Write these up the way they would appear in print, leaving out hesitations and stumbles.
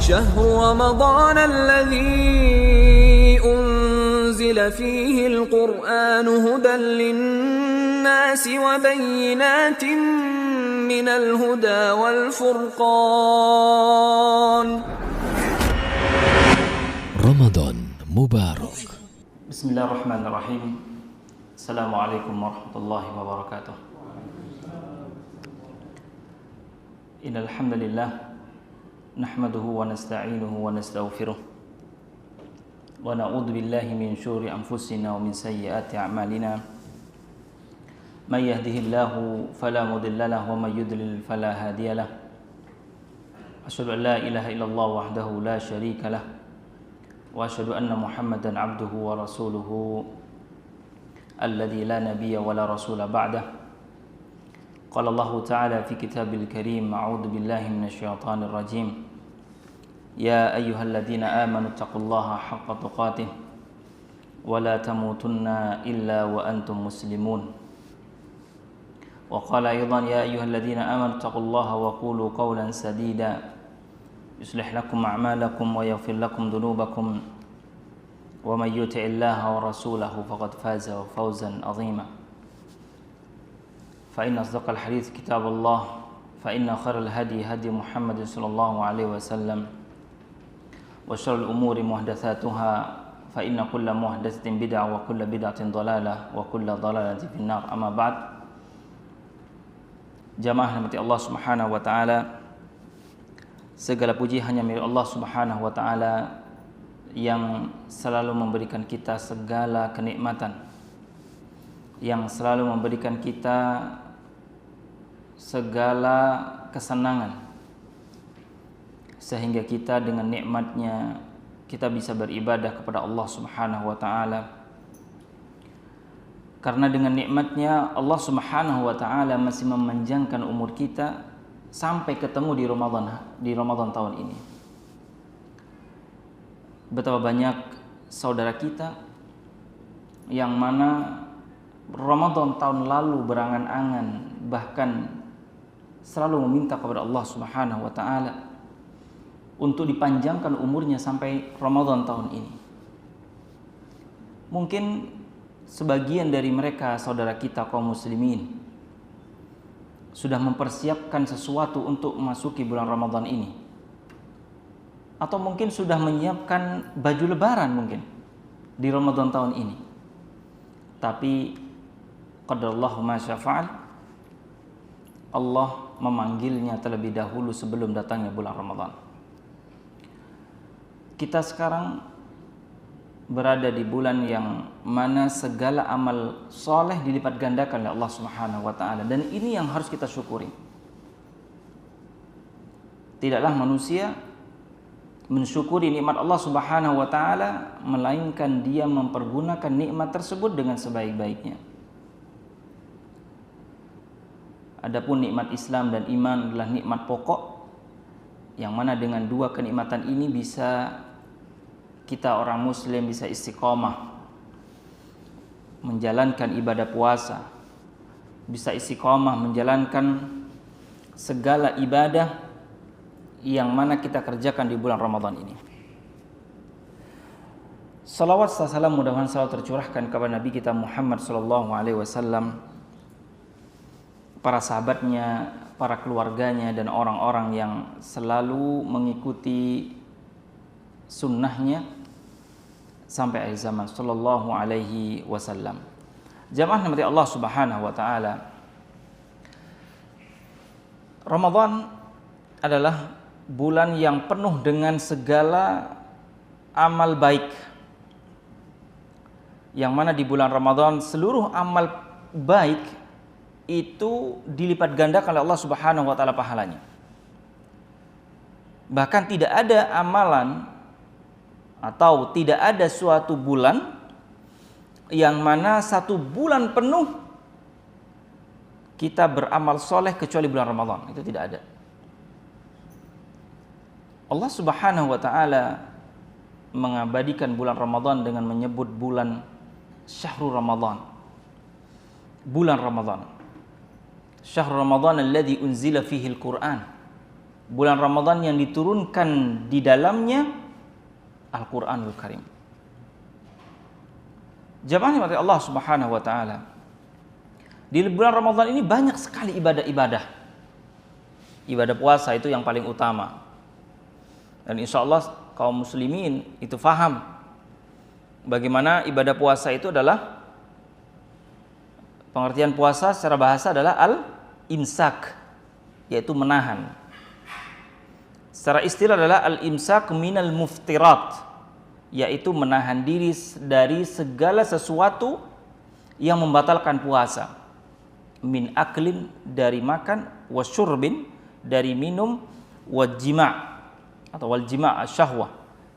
شهر رمضان الذي أنزل فيه القرآن هدى للناس وبينات من الهدى والفرقان. رمضان مبارك. بسم الله الرحمن الرحيم. السلام عليكم ورحمة الله وبركاته. إن الحمد لله نحمده ونستعينه ونستغفره ونعوذ بالله من شرور أنفسنا ومن سيئات أعمالنا. من يهده الله فلا مضل له ومن يضلل فلا هادي له. أشهد أن لا إله إلا الله وحده لا شريك له وأشهد أن محمدا عبده ورسوله الذي لا نبي ولا رسول بعده. قال الله تعالى في كتابه الكريم: أعوذ بالله من الشيطان الرجيم. يا أيها الذين آمنوا اتقوا الله حق تقاته ولا تموتن إلا وأنتم مسلمون. وقال أيضا: يا أيها الذين آمنوا اتقوا الله وقولوا قولا سديدا يصلح لكم أعمالكم ويغفر لكم ذنوبكم ومن يطع الله ورسوله فقد فاز فوزا عظيما. فإن أصدق الحديث كتاب الله فإن خير الهدي هدي محمد صلى الله عليه وسلم وشر الأمور محدثاتها فإن كل محدثة بدعة وكل بدعة ضلالة وكل ضلالة في النار. أما بعد. Jamaah rahmati Allah Subhanahu wa taala, segala puji hanya milik Allah Subhanahu wa taala yang selalu memberikan kita segala kenikmatan, yang selalu memberikan kita segala kesenangan, sehingga kita dengan nikmatnya kita bisa beribadah kepada Allah Subhanahu wa taala. Karena dengan nikmatnya Allah Subhanahu wa taala masih memanjangkan umur kita sampai ketemu di Ramadan tahun ini. Betapa banyak saudara kita yang mana Ramadan tahun lalu berangan-angan, bahkan selalu meminta kepada Allah Subhanahu wa taala untuk dipanjangkan umurnya sampai Ramadan tahun ini. Mungkin sebagian dari mereka saudara kita kaum muslimin sudah mempersiapkan sesuatu untuk memasuki bulan Ramadan ini, atau mungkin sudah menyiapkan baju lebaran mungkin di Ramadan tahun ini. Tapi qadarallahu ma syafa'al, Allah memanggilnya terlebih dahulu sebelum datangnya bulan Ramadan. Kita sekarang berada di bulan yang mana segala amal soleh dilipat gandakan oleh Allah Subhanahu wa taala, dan ini yang harus kita syukuri. Tidaklah manusia mensyukuri nikmat Allah Subhanahu wa taala melainkan dia mempergunakan nikmat tersebut dengan sebaik-baiknya. Adapun nikmat Islam dan iman adalah nikmat pokok yang mana dengan dua kenikmatan ini bisa kita orang muslim bisa istiqomah menjalankan ibadah puasa, bisa istiqomah menjalankan segala ibadah yang mana kita kerjakan di bulan Ramadan ini. Salawat serta salam mudah-mudahan selalu tercurahkan kepada Nabi kita Muhammad sallallahu alaihi wasallam, para sahabatnya, para keluarganya, dan orang-orang yang selalu mengikuti sunnahnya sampai akhir zaman sallallahu alaihi wasallam. Jamaah rahmati Allah Subhanahu wa taala, Ramadan adalah bulan yang penuh dengan segala amal baik, yang mana di bulan Ramadan seluruh amal baik itu dilipat gandakan oleh Allah Subhanahu wa taala pahalanya. Bahkan tidak ada amalan atau tidak ada suatu bulan yang mana satu bulan penuh kita beramal soleh kecuali bulan Ramadan. Itu tidak ada. Allah Subhanahu wa taala mengabadikan bulan Ramadan dengan menyebut bulan Syahrul Ramadan. Bulan Ramadan. Syahrul Ramadan alladzi unzila fihi al-Qur'an. bulan Ramadan yang diturunkan di dalamnya Al-Qur'anul Karim. Jamaah dari Allah Subhanahu wa taala. Di bulan Ramadan ini banyak sekali ibadah-ibadah. Ibadah puasa itu yang paling utama. Dan insya Allah kaum muslimin itu faham bagaimana ibadah puasa itu adalah, pengertian puasa secara bahasa adalah al-imsak, yaitu menahan. Secara istilah adalah al-imsak minal muftirat, yaitu menahan diri dari segala sesuatu yang membatalkan puasa. Min aklin, dari makan, wasyurbin, dari minum, wajima' atau waljima' syahwah,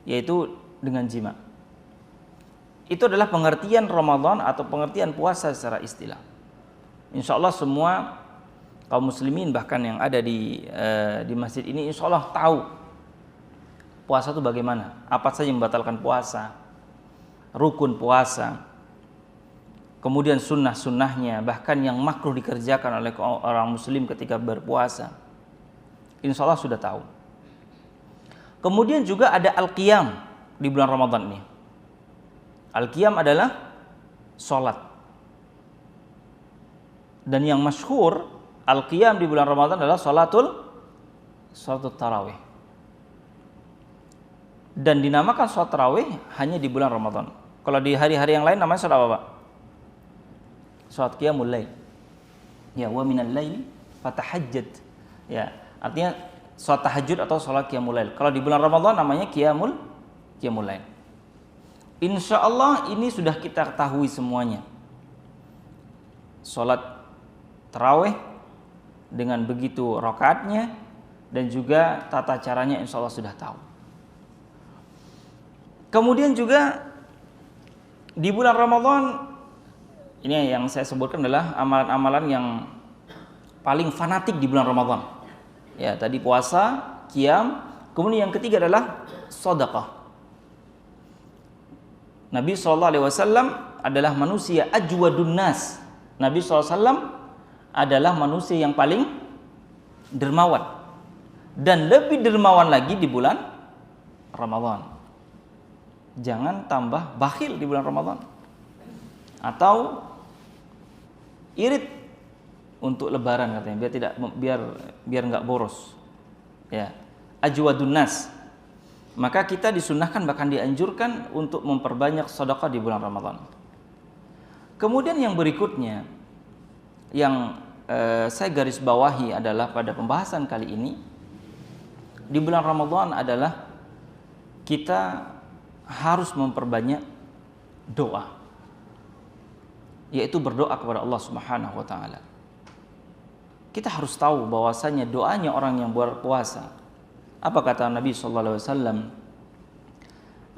yaitu dengan jima'. Itu adalah pengertian Ramadan atau pengertian puasa secara istilah. Insya Allah semua kaum muslimin bahkan yang ada di masjid ini insya Allah tahu puasa itu bagaimana, apa saja yang membatalkan puasa, rukun puasa, kemudian sunnah-sunnahnya, bahkan yang makruh dikerjakan oleh orang muslim ketika berpuasa. Insya Allah sudah tahu. Kemudian juga ada al-qiyam di bulan Ramadan ini. Al-qiyam adalah sholat. Dan yang masyhur al-qiyam di bulan Ramadan adalah sholatul tarawih. Dan dinamakan sholat tarawih hanya di bulan Ramadan. Kalau di hari-hari yang lain namanya sholat apa, Pak? Sholat qiyamul lail. Ya, wa minal laili fatahajjad. Ya, artinya sholat tahajud atau sholat qiyamul lail. Kalau di bulan Ramadan namanya qiyamul lail. Insya Allah ini sudah kita ketahui semuanya. Sholat tarawih dengan begitu rakaatnya dan juga tata caranya insya Allah sudah tahu. Kemudian juga di bulan Ramadan ini yang saya sebutkan adalah amalan-amalan yang paling fanatik di bulan Ramadan. Ya, tadi puasa, qiyam, kemudian yang ketiga adalah sedekah. Nabi SAW adalah manusia ajwadun nas. Nabi SAW adalah manusia yang paling dermawan. Dan lebih dermawan lagi di bulan Ramadan. Jangan tambah bakhil di bulan Ramadan. Atau irit untuk lebaran katanya, biar enggak boros. Ya, ajwadun nas. Maka kita disunnahkan bahkan dianjurkan untuk memperbanyak sedekah di bulan Ramadan. Kemudian yang berikutnya yang saya garis bawahi adalah pada pembahasan kali ini di bulan Ramadan adalah kita harus memperbanyak doa, yaitu berdoa kepada Allah Subhanahu wa taala. Kita harus tahu bahwasanya doanya orang yang berpuasa, apa kata Nabi sallallahu alaihi wasallam?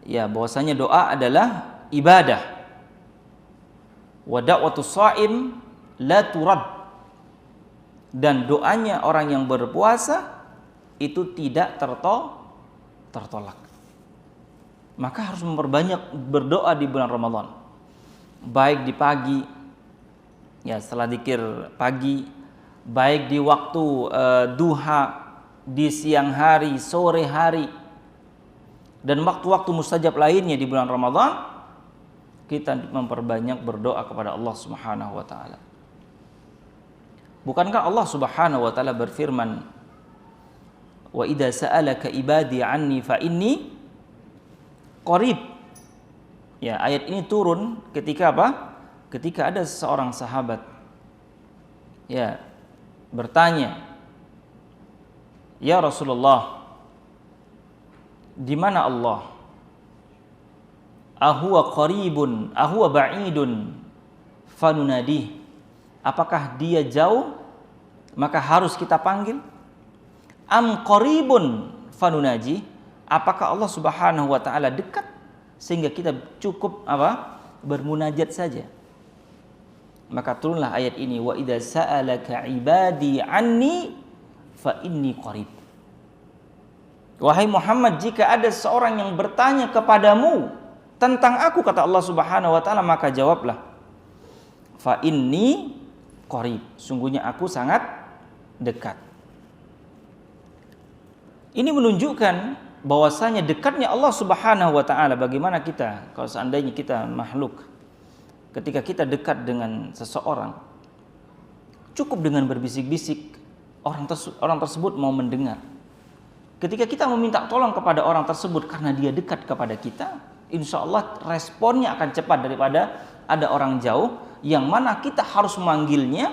Ya, bahwasanya doa adalah ibadah. Wa da'watus shaim la turad. Dan doanya orang yang berpuasa itu tidak tertolak. Maka harus memperbanyak berdoa di bulan Ramadan. Baik di pagi, ya setelah zikir pagi, baik di waktu duha, di siang hari, sore hari, dan waktu-waktu mustajab lainnya di bulan Ramadan, kita memperbanyak berdoa kepada Allah Subhanahu wa taala. Bukankah Allah Subhanahu wa taala berfirman, "Wa idza sa'alaka ibadi 'anni fa inni qarib." Ya, ayat ini turun ketika apa? Ketika ada seorang sahabat ya bertanya, "Ya Rasulullah, di mana Allah? Ahuwa qaribun, ahuwa ba'idun fanunadih?" Apakah dia jauh maka harus kita panggil? Am qaribun fanunaji? Apakah Allah Subhanahu wa taala dekat sehingga kita cukup apa? Bermunajat saja. Maka turunlah ayat ini, wa idza sa'alaka ibadi anni fa inni qarib. Wahai Muhammad, jika ada seorang yang bertanya kepadamu tentang aku, kata Allah Subhanahu wa taala, maka jawablah, fa inni qarib, sungguhnya aku sangat dekat. Ini menunjukkan bahwasanya dekatnya Allah Subhanahu wa taala. Bagaimana kita kalau seandainya kita makhluk, ketika kita dekat dengan seseorang, cukup dengan berbisik-bisik, orang tersebut mau mendengar. Ketika kita meminta tolong kepada orang tersebut karena dia dekat kepada kita, insya Allah responnya akan cepat daripada ada orang jauh yang mana kita harus memanggilnya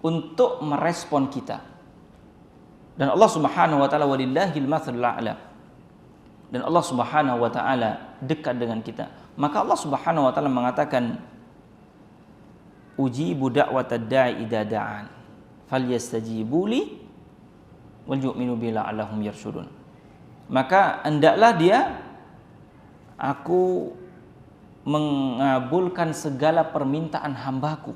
untuk merespon kita. Dan Allah Subhanahu wa taala walillahil matsalul a'la. Dan Allah Subhanahu wa taala dekat dengan kita. Maka Allah Subhanahu wa taala mengatakan, ujibu da'watad da'i idza da'an falyastajibu li wal yu'minu bi la'allahum yarshudun. Maka hendaklah aku mengabulkan segala permintaan hambaku.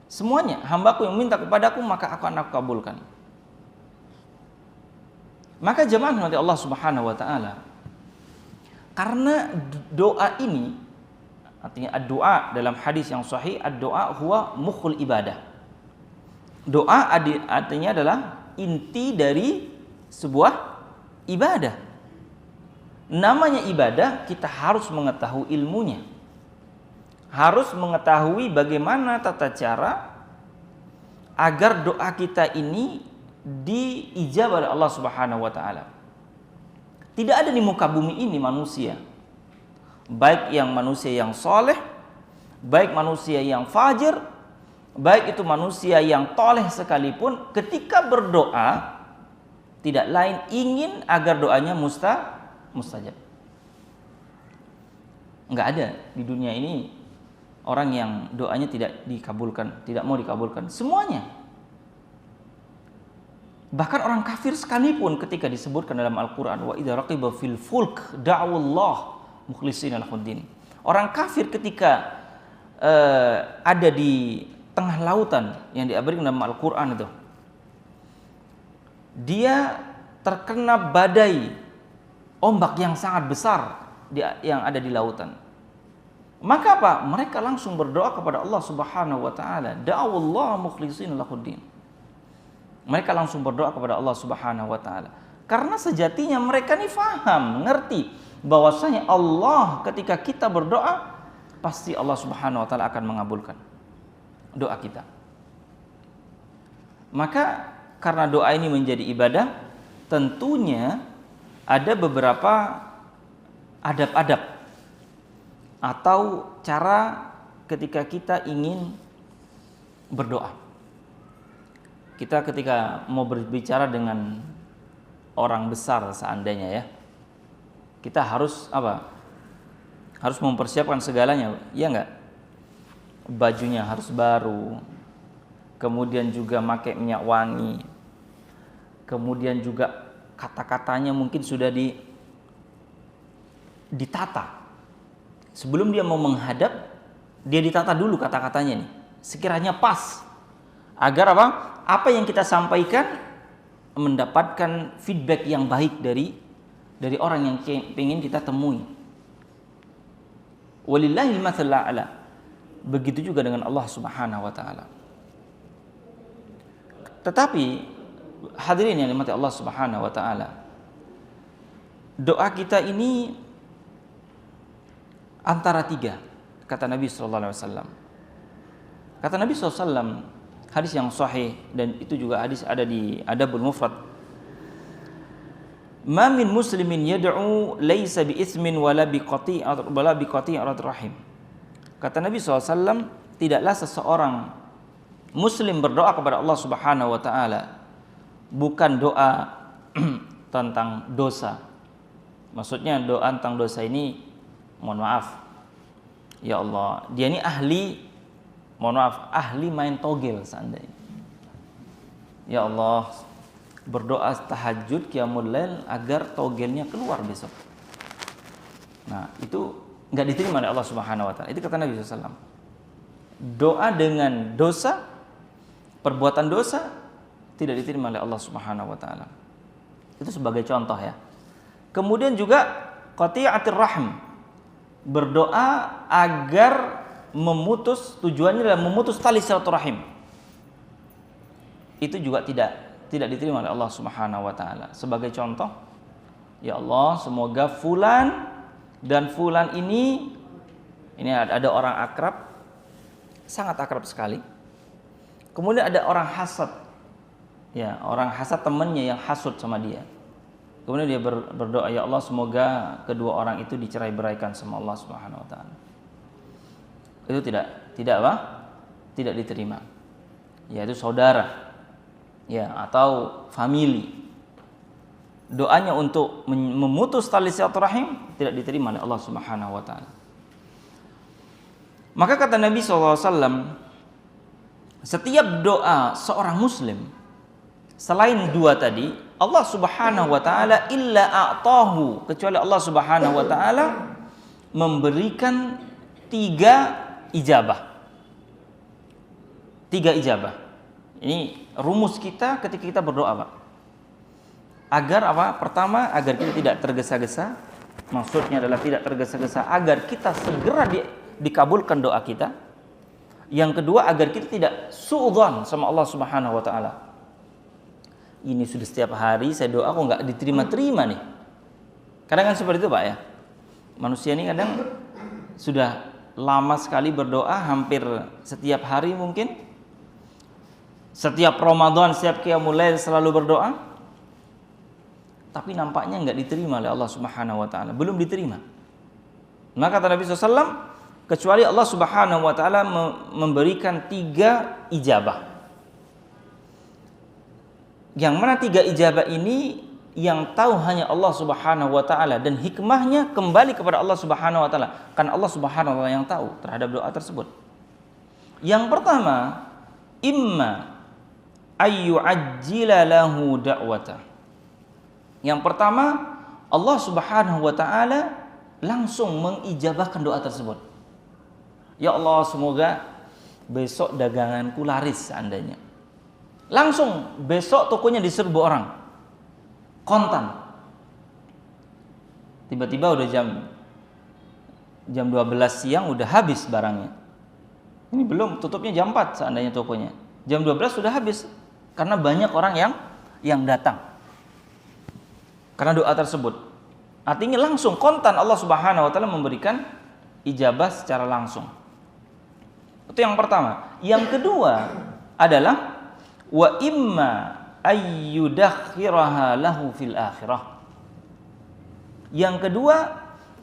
Semuanya hambaku yang minta kepadaku maka akan aku kabulkan. Maka jemaah nanti Allah Subhanahu wa taala, karena doa ini, artinya doa dalam hadis yang sahih, doa huwa mukhul ibadah. Doa artinya adalah inti dari sebuah ibadah. Namanya ibadah, kita harus mengetahui ilmunya. Harus mengetahui bagaimana tata cara agar doa kita ini diijabah oleh Allah Subhanahu wa taala. Tidak ada di muka bumi ini manusia, baik yang manusia yang soleh, baik manusia yang fajir, baik itu manusia yang toleh sekalipun, ketika berdoa tidak lain ingin agar doanya mustajab. Enggak ada di dunia ini orang yang doanya tidak dikabulkan, tidak mau dikabulkan. Semuanya. Bahkan orang kafir sekalipun ketika disebutkan dalam Al-Quran, wa idza raqiba fil fulk da'wallah mukhlishina lahuddin. Orang kafir ketika ada di tengah lautan yang diabadikan dalam Al-Quran itu, dia terkena badai ombak yang sangat besar yang ada di lautan. Maka apa? Mereka langsung berdoa kepada Allah Subhanahu wa taala. Da'awallahu mukhlishina lahuddin. Mereka langsung berdoa kepada Allah Subhanahu wa taala. Karena sejatinya mereka ini faham, mengerti bahwasanya Allah ketika kita berdoa pasti Allah Subhanahu wa taala akan mengabulkan doa kita. Maka karena doa ini menjadi ibadah, tentunya ada beberapa adab-adab atau cara ketika kita ingin berdoa. Kita ketika mau berbicara dengan orang besar seandainya ya, kita harus apa? Harus mempersiapkan segalanya, ya enggak? Bajunya harus baru, kemudian juga pakai minyak wangi, kemudian juga kata-katanya mungkin sudah ditata. Sebelum dia mau menghadap, dia ditata dulu kata-katanya nih, sekiranya pas, agar apa? Apa yang kita sampaikan mendapatkan feedback yang baik dari orang yang ingin kita temui. Walillahil matsalul a'la. Begitu juga dengan Allah Subhanahu wa taala. Tetapi hadirin yang dimati Allah Subhanahu wa taala, doa kita ini antara tiga, kata Nabi sallallahu alaihi wasallam. Kata Nabi sallallahu alaihi wasallam, hadis yang sahih dan itu juga hadis ada di Adabul Mufrad. Ma min muslimin yad'u laisa bi ismin wala bi qati'at rahim. Kata Nabi sallallahu alaihi wasallam, tidaklah seseorang muslim berdoa kepada Allah Subhanahu wa taala bukan doa tentang dosa. Maksudnya doa tentang dosa ini, mohon maaf, ya Allah, dia ini ahli main togel seandainya. Ya Allah, berdoa tahajud qiyamul lail agar togelnya keluar besok. Nah, itu enggak diterima oleh Allah Subhanahu wa taala. Itu kata Nabi SAW. Doa dengan dosa, perbuatan dosa tidak diterima oleh Allah Subhanahu wa taala. Itu sebagai contoh ya. Kemudian juga qati'atir rahim. Berdoa agar tujuannya adalah memutus tali silaturahim. Itu juga tidak tidak diterima oleh Allah Subhanahu wa taala. Sebagai contoh, ya Allah, semoga fulan dan fulan ini ada orang akrab, sangat akrab sekali. Kemudian ada orang hasad. Ya, orang hasad temannya yang hasud sama dia. Kemudian dia berdoa, ya Allah, semoga kedua orang itu dicerai-beraikan sama Allah Subhanahu wa taala. Itu tidak diterima. Yaitu saudara, ya, atau famili. Doanya untuk memutus tali silaturahim tidak diterima oleh Allah Subhanahu wa taala. Maka kata Nabi SAW, setiap doa seorang muslim selain dua tadi, Allah Subhanahu wa taala illa a'tahu, kecuali Allah Subhanahu wa taala memberikan 3 ijabah. 3 ijabah. Ini rumus kita ketika kita berdoa, Pak. Agar apa? Pertama, agar kita tidak tergesa-gesa. Maksudnya adalah tidak tergesa-gesa agar kita segera dikabulkan doa kita. Yang kedua, agar kita tidak suudzon sama Allah Subhanahu wa taala. Ini sudah setiap hari saya doa kok nggak diterima-terima nih. Kadang kan seperti itu, Pak, ya. Manusia ini kadang sudah lama sekali berdoa, hampir setiap hari mungkin. Setiap Ramadan, setiap Qiyamul Lail selalu berdoa. Tapi nampaknya nggak diterima oleh Allah Subhanahu wa taala, belum diterima. Maka kata Nabi SAW, kecuali Allah Subhanahu wa taala memberikan 3 ijabah. Yang mana 3 ijabah ini yang tahu hanya Allah Subhanahu wa taala, dan hikmahnya kembali kepada Allah Subhanahu wa taala, karena Allah Subhanahu wa taala yang tahu terhadap doa tersebut. Yang pertama, imma ayyu'ajjila lahu da'wata. Yang pertama, Allah Subhanahu wa taala langsung mengijabahkan doa tersebut. Ya Allah, semoga besok daganganku laris seandainya. Langsung besok tokonya diserbu orang. Kontan. Tiba-tiba udah jam 12 siang udah habis barangnya. Ini belum tutupnya jam 4 seandainya tokonya. Jam 12 sudah habis karena banyak orang yang datang. Karena doa tersebut. Artinya langsung kontan Allah Subhanahu wa taala memberikan ijabah secara langsung. Itu yang pertama. Yang kedua adalah wa imma ayyudakhiraha lahu fil akhirah. Yang kedua,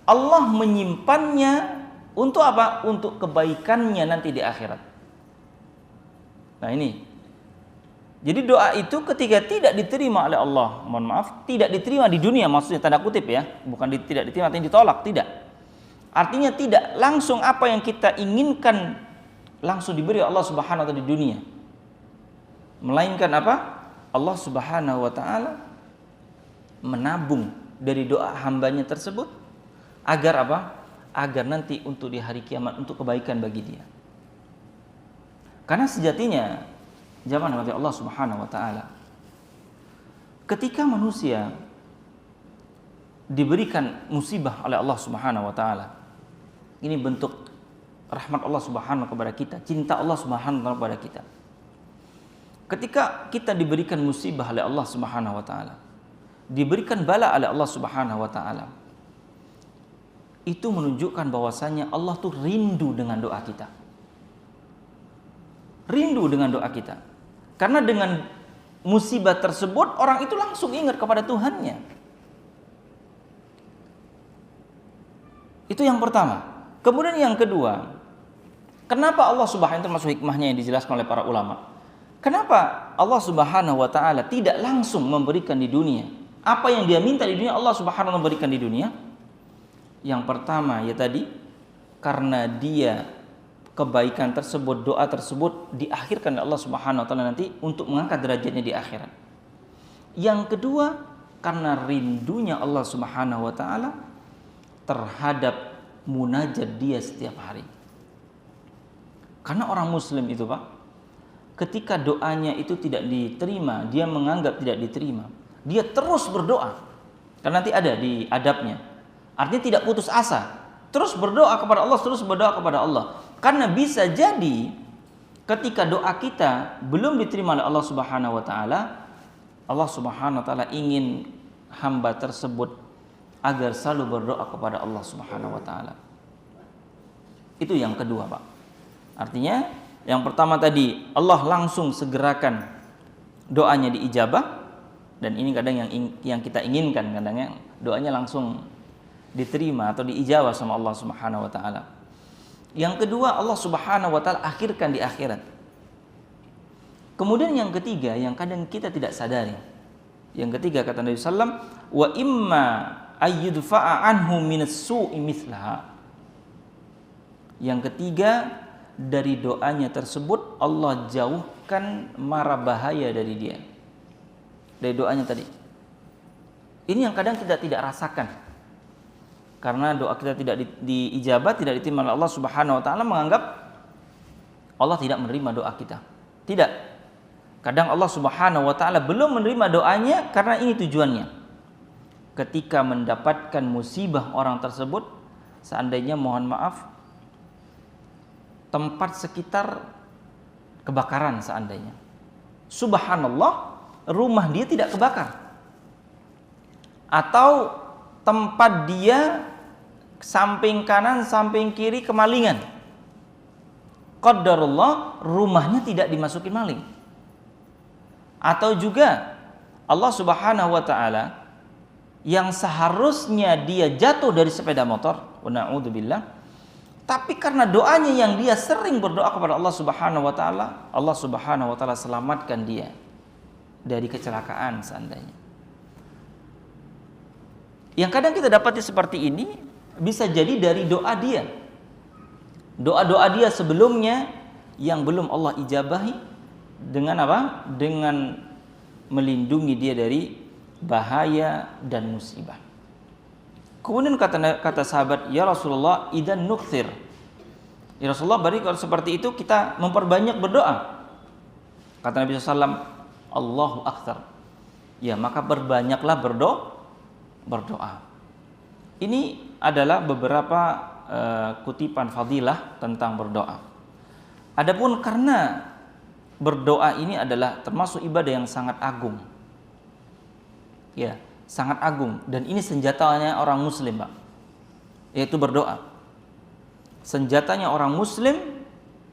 Allah menyimpannya untuk apa? Untuk kebaikannya nanti di akhirat. Nah, ini. Jadi doa itu ketika tidak diterima oleh Allah, mohon maaf, tidak diterima di dunia, maksudnya tanda kutip ya, bukan tidak diterima artinya ditolak, tidak. Artinya tidak langsung apa yang kita inginkan langsung diberi Allah Subhanahu wa taala di dunia. Melainkan apa? Allah Subhanahu wa taala menabung dari doa hambanya tersebut agar apa? Agar nanti untuk di hari kiamat untuk kebaikan bagi dia. Karena sejatinya zaman Nabi Allah Subhanahu wa taala, ketika manusia diberikan musibah oleh Allah Subhanahu wa taala, ini bentuk rahmat Allah Subhanahu kepada kita, cinta Allah Subhanahu kepada kita. Ketika kita diberikan musibah oleh Allah Subhanahu wa taala, diberikan bala oleh Allah Subhanahu wa taala, itu menunjukkan bahwasanya Allah tuh rindu dengan doa kita. Rindu dengan doa kita. Karena dengan musibah tersebut orang itu langsung ingat kepada Tuhannya. Itu yang pertama. Kemudian yang kedua, kenapa Allah Subhanahu wa taala, termasuk hikmahnya yang dijelaskan oleh para ulama, kenapa Allah Subhanahu wa taala tidak langsung memberikan di dunia apa yang dia minta di dunia, Allah Subhanahu wa taala memberikan di dunia? Yang pertama ya tadi, karena dia kebaikan tersebut, doa tersebut diakhirkan oleh Allah Subhanahu wa taala nanti untuk mengangkat derajatnya di akhirat. Yang kedua, karena rindunya Allah Subhanahu wa taala terhadap munajat dia setiap hari. Karena orang muslim itu, Pak, ketika doanya itu tidak diterima, dia menganggap tidak diterima, dia terus berdoa. Karena nanti ada di adabnya. Artinya tidak putus asa, terus berdoa kepada Allah, terus berdoa kepada Allah. Karena bisa jadi ketika doa kita belum diterima oleh Allah Subhanahu wa taala, Allah Subhanahu wa taala ingin hamba tersebut agar selalu berdoa kepada Allah Subhanahu wa taala. Itu yang kedua, Pak. Artinya yang pertama tadi Allah langsung segerakan doanya diijabah, dan ini kadang yang kita inginkan, kadang doanya langsung diterima atau diijabah sama Allah Subhanahu wa taala. Yang kedua, Allah Subhanahu wa taala akhirkan di akhirat. Kemudian yang ketiga yang kadang kita tidak sadari. Yang ketiga kata Nabi sallam, wa imma ayyudfa'a anhu minas su'i mithlaha. Yang ketiga, dari doanya tersebut Allah jauhkan mara bahaya dari dia. Dari doanya tadi. Ini yang kadang kita tidak rasakan. Karena doa kita tidak diijabah, tidak diterima oleh Allah Subhanahu wa taala, menganggap Allah tidak menerima doa kita. Tidak. Kadang Allah Subhanahu wa taala belum menerima doanya karena ini tujuannya. Ketika mendapatkan musibah orang tersebut, seandainya mohon maaf tempat sekitar kebakaran seandainya. Subhanallah, rumah dia tidak kebakar. Atau tempat dia samping kanan, samping kiri kemalingan. Qadarullah, rumahnya tidak dimasuki maling. Atau juga Allah Subhanahu wa taala yang seharusnya dia jatuh dari sepeda motor, wa na'udzubillah, tapi karena doanya yang dia sering berdoa kepada Allah Subhanahu wa taala, Allah Subhanahu wa taala selamatkan dia dari kecelakaan seandainya. Yang kadang kita dapati seperti ini bisa jadi dari doa dia. Doa-doa dia sebelumnya yang belum Allah ijabahi dengan apa? Dengan melindungi dia dari bahaya dan musibah. Kemudian kata sahabat, ya Rasulullah, idan nukthir. Ya Rasulullah, berarti kalau seperti itu kita memperbanyak berdoa. Kata Nabi SAW, Allahu akbar. Ya, maka berbanyaklah berdoa. Ini adalah beberapa kutipan fadilah tentang berdoa. Adapun karena berdoa ini adalah termasuk ibadah yang sangat agung. Ya, sangat agung, dan ini senjatanya orang muslim, Pak. Yaitu berdoa. Senjatanya orang muslim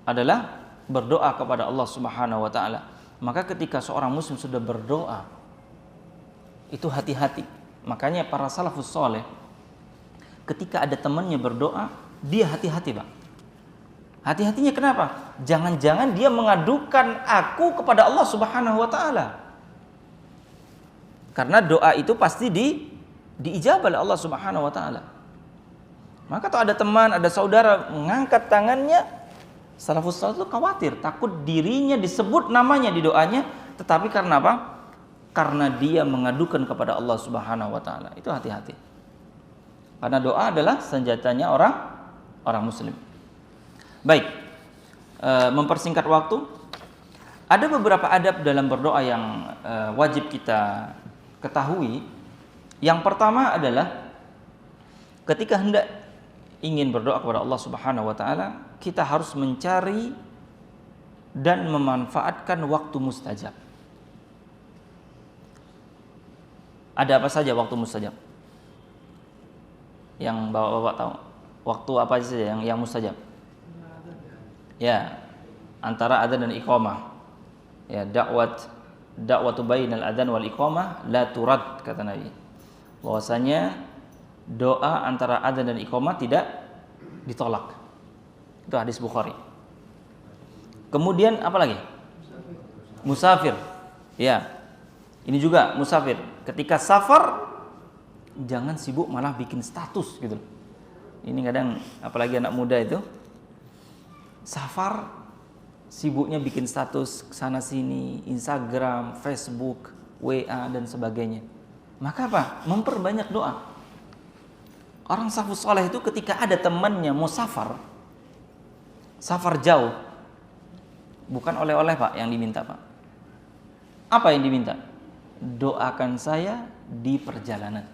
adalah berdoa kepada Allah Subhanahu wa taala. Maka ketika seorang muslim sudah berdoa, itu hati-hati. Makanya para salafus saleh ketika ada temannya berdoa, dia hati-hati, Pak. Hati-hatinya kenapa? Jangan-jangan dia mengadukan aku kepada Allah Subhanahu wa taala. Karena doa itu pasti diijabah oleh Allah Subhanahu wa taala. Maka kalau ada teman, ada saudara mengangkat tangannya, salafus saleh itu khawatir, takut dirinya disebut namanya di doanya, tetapi karena apa? Karena dia mengadukan kepada Allah Subhanahu wa taala. Itu hati-hati. Karena doa adalah senjatanya orang muslim. Baik. Mempersingkat waktu, ada beberapa adab dalam berdoa yang wajib kita ketahui. Yang pertama adalah ketika hendak ingin berdoa kepada Allah Subhanahu wa taala, kita harus mencari dan memanfaatkan waktu mustajab. Ada apa saja waktu mustajab? Yang Bapak-bapak tahu. Waktu apa saja yang mustajab? Ya, antara adzan dan iqamah. Ya, da'watu bainal adzan wal iqamah la turad, kata Nabi. Bahwasanya doa antara adzan dan iqamah tidak ditolak. Itu hadis Bukhari. Kemudian apa lagi? Musafir. Ya. Ini juga musafir. Ketika safar jangan sibuk malah bikin status gitu. Ini kadang apalagi anak muda itu safar sibuknya bikin status sana sini, Instagram, Facebook, WA dan sebagainya. Maka apa? Memperbanyak doa. Orang salafus saleh itu ketika ada temannya mau safar jauh, bukan oleh-oleh, Pak, yang diminta, Pak. Apa yang diminta? Doakan saya di perjalanan.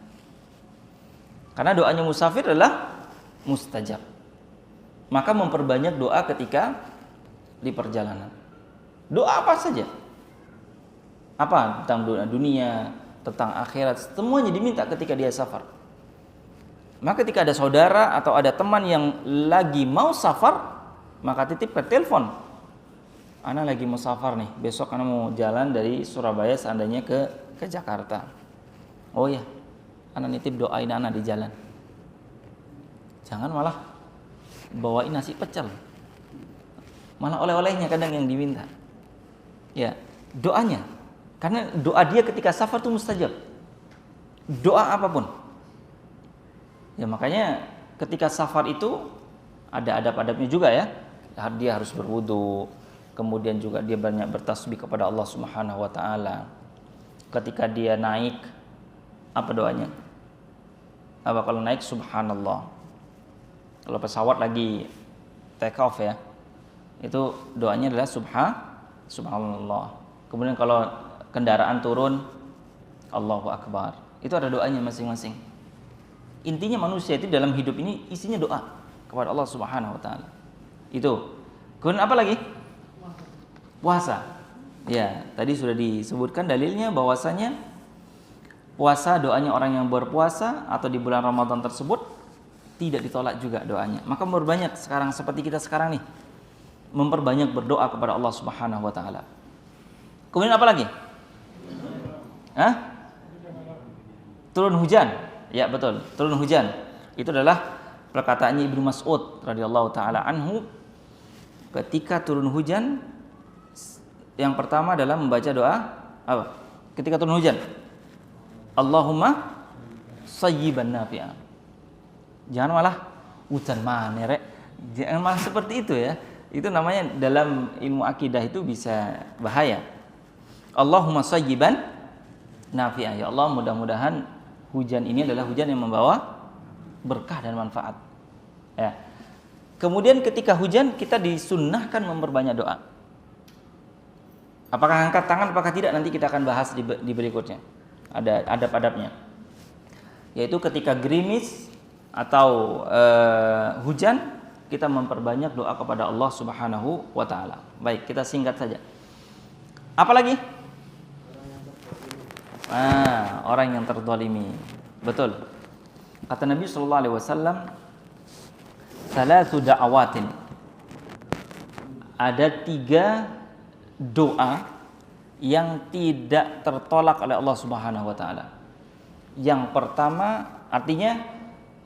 Karena doanya musafir adalah mustajab. Maka memperbanyak doa ketika di perjalanan. Doa apa saja. Apa? Tentang dunia, tentang akhirat, semuanya diminta ketika dia safar. Maka ketika ada saudara atau ada teman yang lagi mau safar, maka titipkan telepon. Ana lagi mau safar nih, besok ana mau jalan dari Surabaya seandainya ke Jakarta. Oh ya, ana nitip doain ana di jalan. Jangan malah bawain nasi pecel. Malah oleh-olehnya kadang yang diminta. Ya, doanya. Karena doa dia ketika safar itu mustajab. Doa apapun. Ya makanya ketika safar itu ada adab-adabnya juga ya. Dia harus berwudu, kemudian juga dia banyak bertasbih kepada Allah Subhanahu wa taala. Ketika dia naik, apa doanya? Apa kalau naik subhanallah. Kalau pesawat lagi take off ya, itu doanya adalah subhanallah. Kemudian kalau kendaraan turun, Allahu Akbar. Itu ada doanya masing-masing. Intinya manusia itu dalam hidup ini isinya doa kepada Allah Subhanahu wa taala. Itu. Kemudian apa lagi? Puasa. Ya, tadi sudah disebutkan dalilnya bahwasanya puasa doanya orang yang berpuasa atau di bulan Ramadan tersebut tidak ditolak juga doanya. Maka memperbanyak sekarang seperti kita sekarang nih, memperbanyak berdoa kepada Allah Subhanahu wa taala. Kemudian apa lagi? Turun hujan. Ya betul, turun hujan. Itu adalah perkataannya Ibnu Mas'ud radhiyallahu taala anhu ketika turun hujan. Yang pertama adalah membaca doa apa? Ketika turun hujan. Allahumma sayyiban nafi'a. Jangan malah hujan mana rek. Jangan malah seperti itu ya. Itu namanya dalam ilmu akidah itu bisa bahaya. Allahumma sayyiban nafi'ah. Ya Allah, mudah-mudahan hujan ini adalah hujan yang membawa berkah dan manfaat. Ya. Kemudian ketika hujan kita disunnahkan memperbanyak doa. Apakah angkat tangan apakah tidak nanti kita akan bahas di berikutnya. Ada adab-adabnya. Yaitu ketika gerimis atau hujan kita memperbanyak doa kepada Allah Subhanahu wa taala. Baik, kita singkat saja. Apalagi? Orang yang terzalimi. Betul. Kata Nabi sallallahu alaihi wasallam, "Thalathu da'awatin." Ada 3 doa yang tidak tertolak oleh Allah Subhanahu wa taala. Yang pertama artinya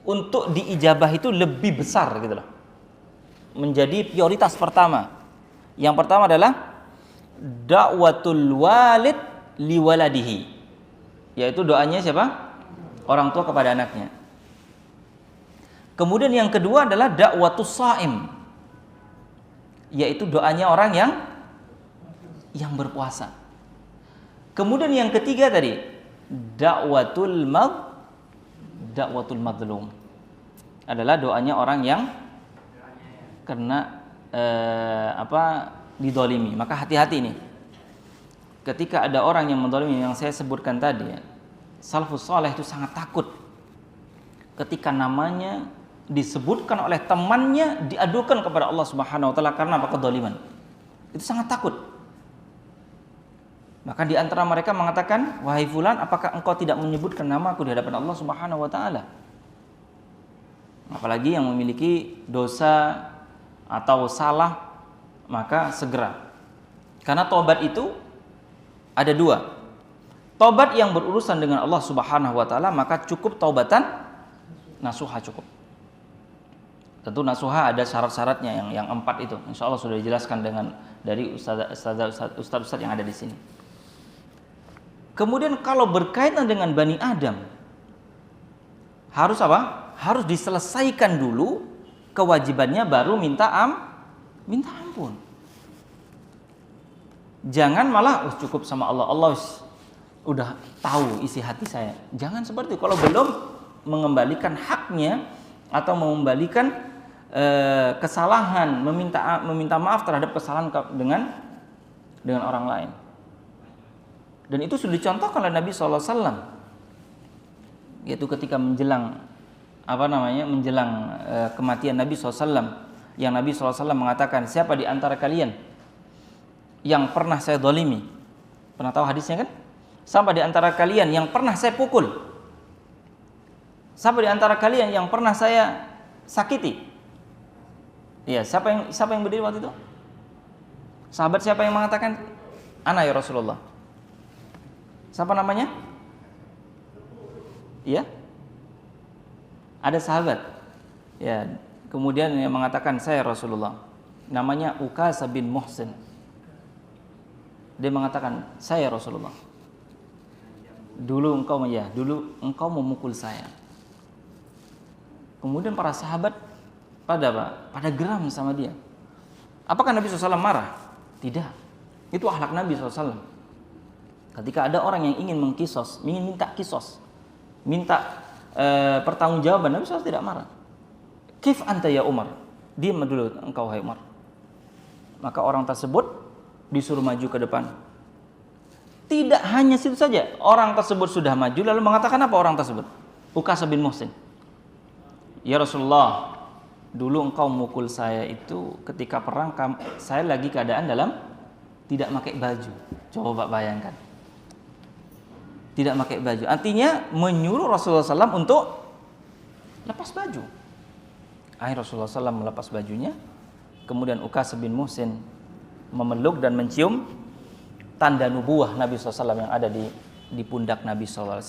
untuk diijabah itu lebih besar gitu loh. Menjadi prioritas pertama. Yang pertama adalah da'watul walid liwaladihi. Yaitu doanya siapa? Orang tua kepada anaknya. Kemudian yang kedua adalah da'watus shaim. Yaitu doanya orang yang berpuasa. Kemudian yang ketiga tadi da'watul madlum. Adalah doanya orang yang kena didolimi. Maka hati-hati nih. Ketika ada orang yang mendolimi yang saya sebutkan tadi ya, salafus saleh itu sangat takut ketika namanya disebutkan oleh temannya diadukan kepada Allah Subhanahu wa taala karena apa? Kedoliman. Itu sangat takut. Maka di antara mereka mengatakan, "Wahai fulan, apakah engkau tidak menyebutkan namaku di hadapan Allah Subhanahu wa taala?" Apalagi yang memiliki dosa atau salah, maka segera. Karena tobat itu ada 2. Tobat yang berurusan dengan Allah Subhanahu wa taala maka cukup taubatan nasuha cukup. Tentu nasuha ada syarat-syaratnya yang 4 itu. Insya Allah sudah dijelaskan dengan dari ustaz-ustaz yang ada di sini. Kemudian kalau berkaitan dengan Bani Adam harus apa? Harus diselesaikan dulu kewajibannya baru minta ampun. Jangan malah cukup sama Allah. Allah udah tahu isi hati saya. Jangan seperti itu. Kalau belum mengembalikan haknya atau mengembalikan kesalahan, meminta maaf terhadap kesalahan dengan orang lain. Dan itu sudah dicontohkan oleh Nabi SAW, yaitu ketika menjelang kematian Nabi SAW, yang Nabi SAW mengatakan, siapa di antara kalian yang pernah saya zalimi, Pernah tahu hadisnya kan? Siapa di antara kalian yang pernah saya pukul? Siapa di antara kalian yang pernah saya sakiti? Iya, siapa yang berdiri waktu itu? Sahabat siapa yang mengatakan? Ana ya Rasulullah. Siapa namanya? Iya? Ada sahabat. Ya, kemudian yang mengatakan saya Rasulullah. Namanya Ukasah bin Muhsin. Dia mengatakan, saya Rasulullah. Dulu engkau memukul saya. Kemudian para sahabat pada geram sama dia. Apakah Nabi SAW marah? Tidak. Itu akhlak Nabi SAW. Ketika ada orang yang ingin minta kisos, minta pertanggungjawaban, Nabi SAW tidak marah. Kif anta ya Umar? Diam dulu engkau hai Umar. Maka orang tersebut disuruh maju ke depan. Tidak hanya situ saja, orang tersebut sudah maju lalu mengatakan apa orang tersebut? Ukasah bin Muhsin. Ya Rasulullah, dulu engkau mukul saya itu ketika perang, saya lagi keadaan dalam tidak pakai baju. Coba bayangkan. Tidak pakai baju. Artinya menyuruh Rasulullah SAW untuk lepas baju. Akhirnya Rasulullah SAW melepas bajunya. Kemudian Ukasah bin Muhsin memeluk dan mencium tanda nubuah Nabi SAW yang ada di pundak Nabi SAW.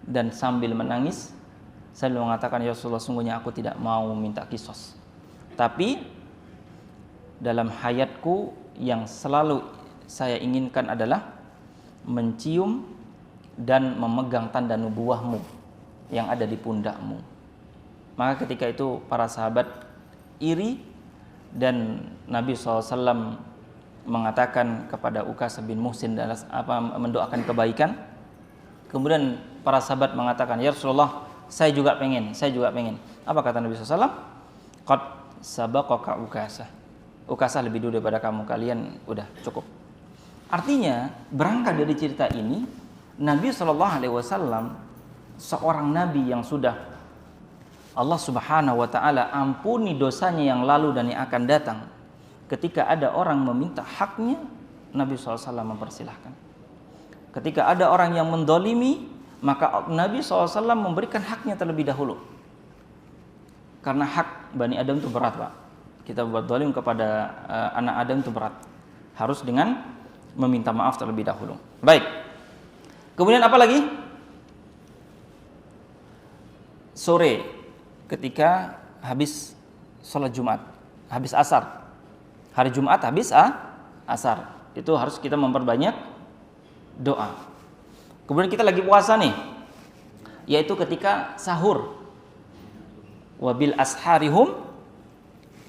Dan sambil menangis, saya mengatakan, ya Rasulullah, sungguhnya aku tidak mau minta kisos. Tapi dalam hayatku yang selalu saya inginkan adalah mencium dan memegang tanda nubuahmu yang ada di pundakmu. Maka ketika itu para sahabat iri dan Nabi SAW mengatakan kepada Ukasah bin Muhsin mendoakan kebaikan. Kemudian para sahabat mengatakan, ya Rasulullah, saya juga pengen. Apa kata Nabi SAW? Qad sabaqaka Ukasah. Ukasah lebih dulu daripada kamu, kalian udah cukup. Artinya berangkat dari cerita ini, Nabi SAW seorang nabi yang sudah Allah Subhanahu wa taala ampuni dosanya yang lalu dan yang akan datang. Ketika ada orang meminta haknya, Nabi SAW mempersilahkan. Ketika ada orang yang mendolimi, maka Nabi SAW memberikan haknya terlebih dahulu. Karena hak Bani Adam itu berat, Pak. Kita buat dolim kepada anak Adam itu berat. Harus dengan meminta maaf terlebih dahulu. Baik. Kemudian apa lagi? Sore, ketika habis sholat Jumat, habis asar. Hari Jumat habis asar. Itu harus kita memperbanyak doa. Kemudian kita lagi puasa nih, yaitu ketika sahur. Wabil asharihum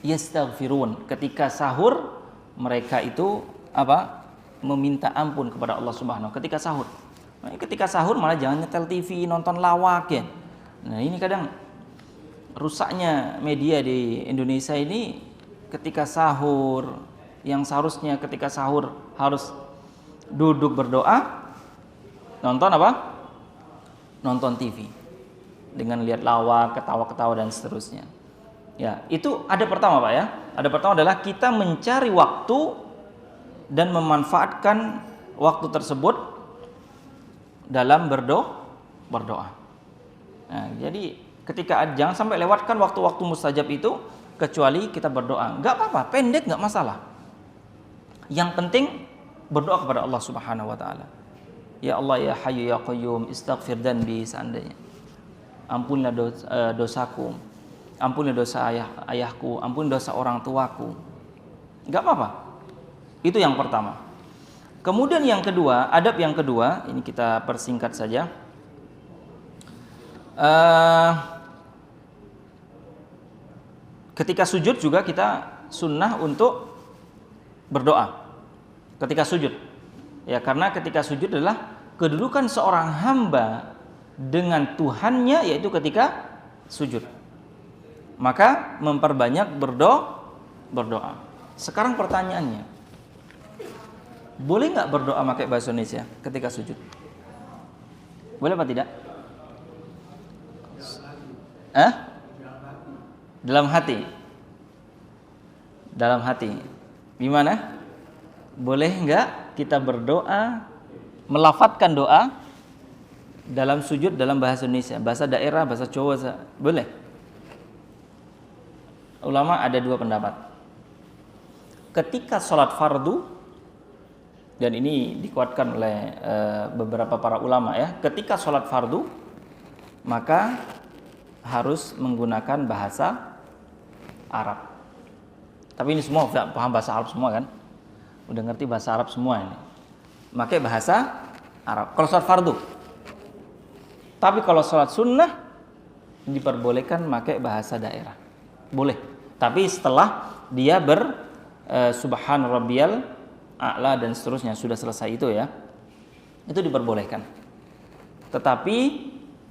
yastaghfirun. Ketika sahur mereka itu meminta ampun kepada Allah Subhanahu. Ketika sahur. Nah, ketika sahur malah jangan nyetel TV, nonton lawak ya. Nah, ini kadang rusaknya media di Indonesia ini. Ketika sahur, yang seharusnya ketika sahur harus duduk berdoa, nonton apa? Nonton TV dengan lihat lawak, ketawa-ketawa dan seterusnya. Ya, itu ada pertama, Pak ya. Ada pertama adalah kita mencari waktu dan memanfaatkan waktu tersebut dalam berdoa. Nah, jadi ketika jangan sampai lewatkan waktu-waktu mustajab itu kecuali kita berdoa. Enggak apa-apa, pendek enggak masalah. Yang penting berdoa kepada Allah Subhanahu wa taala. Ya Allah, ya Hayyu ya Qayyum, istaghfir dzanbi, seandainya. Ampunilah dosaku. Ampunilah dosa ayahku, ampunilah dosa orang tuaku. Enggak apa-apa. Itu yang pertama. Kemudian yang kedua, adab yang kedua, ini kita persingkat saja. Ketika sujud juga kita sunnah untuk berdoa. Ketika sujud, ya, karena ketika sujud adalah kedudukan seorang hamba dengan Tuhannya, yaitu ketika sujud. Maka memperbanyak berdoa. Sekarang pertanyaannya, boleh nggak berdoa pakai bahasa Indonesia ketika sujud? Boleh apa tidak? Dalam hati. Gimana? Boleh nggak kita berdoa, melafadzkan doa dalam sujud dalam bahasa Indonesia, bahasa daerah, bahasa Jawa, boleh? Ulama ada dua pendapat. Ketika sholat fardu, dan ini dikuatkan oleh beberapa para ulama ya, ketika sholat fardu maka harus menggunakan bahasa Arab. Tapi ini semua udah paham bahasa Arab semua kan? Udah ngerti bahasa Arab semua ini. Pakai bahasa Arab. Kalau sholat fardu. Tapi kalau sholat sunnah diperbolehkan pakai bahasa daerah. Boleh. Tapi setelah dia subhan rabbiyal a'la dan seterusnya sudah selesai itu ya. Itu diperbolehkan. Tetapi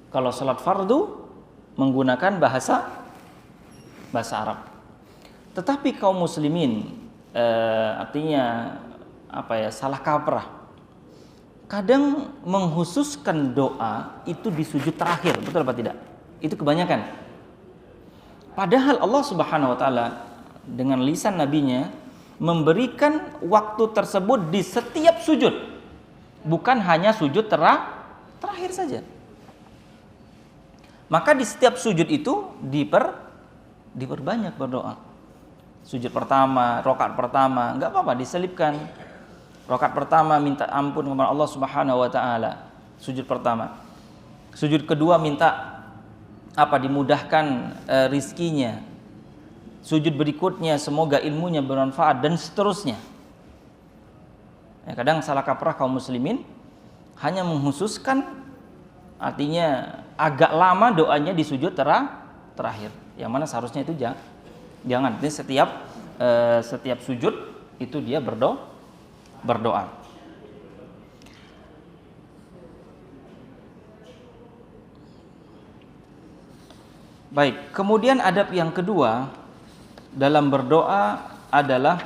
kalau sholat fardu menggunakan bahasa Arab. Tetapi kaum muslimin artinya salah kaprah. Kadang menghususkan doa itu di sujud terakhir, betul apa tidak? Itu kebanyakan. Padahal Allah Subhanahu wa taala dengan lisan nabinya memberikan waktu tersebut di setiap sujud. Bukan hanya sujud terakhir saja. Maka di setiap sujud itu diperbanyak berdoa. Sujud pertama, rakaat pertama, enggak apa-apa diselipkan. Rakaat pertama minta ampun kepada Allah Subhanahu wa taala. Sujud pertama. Sujud kedua minta dimudahkan rizkinya. Sujud berikutnya semoga ilmunya bermanfaat dan seterusnya. Ya, kadang salah kaprah kaum muslimin hanya menghususkan, artinya agak lama doanya di sujud terakhir. Yang mana seharusnya itu jangan. Jadi setiap sujud itu dia berdoa. Baik, kemudian adab yang kedua dalam berdoa adalah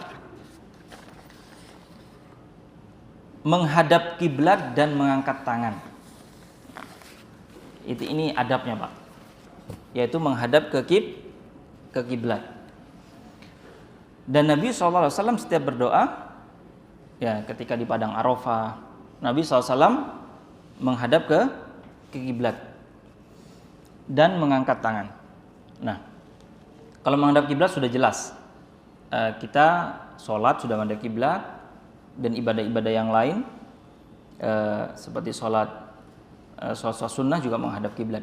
menghadap kiblat dan mengangkat tangan. Ini adabnya, Pak. Yaitu menghadap ke kiblat. Dan Nabi SAW setiap berdoa, ya ketika di padang Arafah, Nabi SAW menghadap ke kiblat dan mengangkat tangan. Nah, kalau menghadap kiblat sudah jelas. Kita sholat sudah menghadap kiblat dan ibadah-ibadah yang lain seperti sholat sunnah juga menghadap kiblat.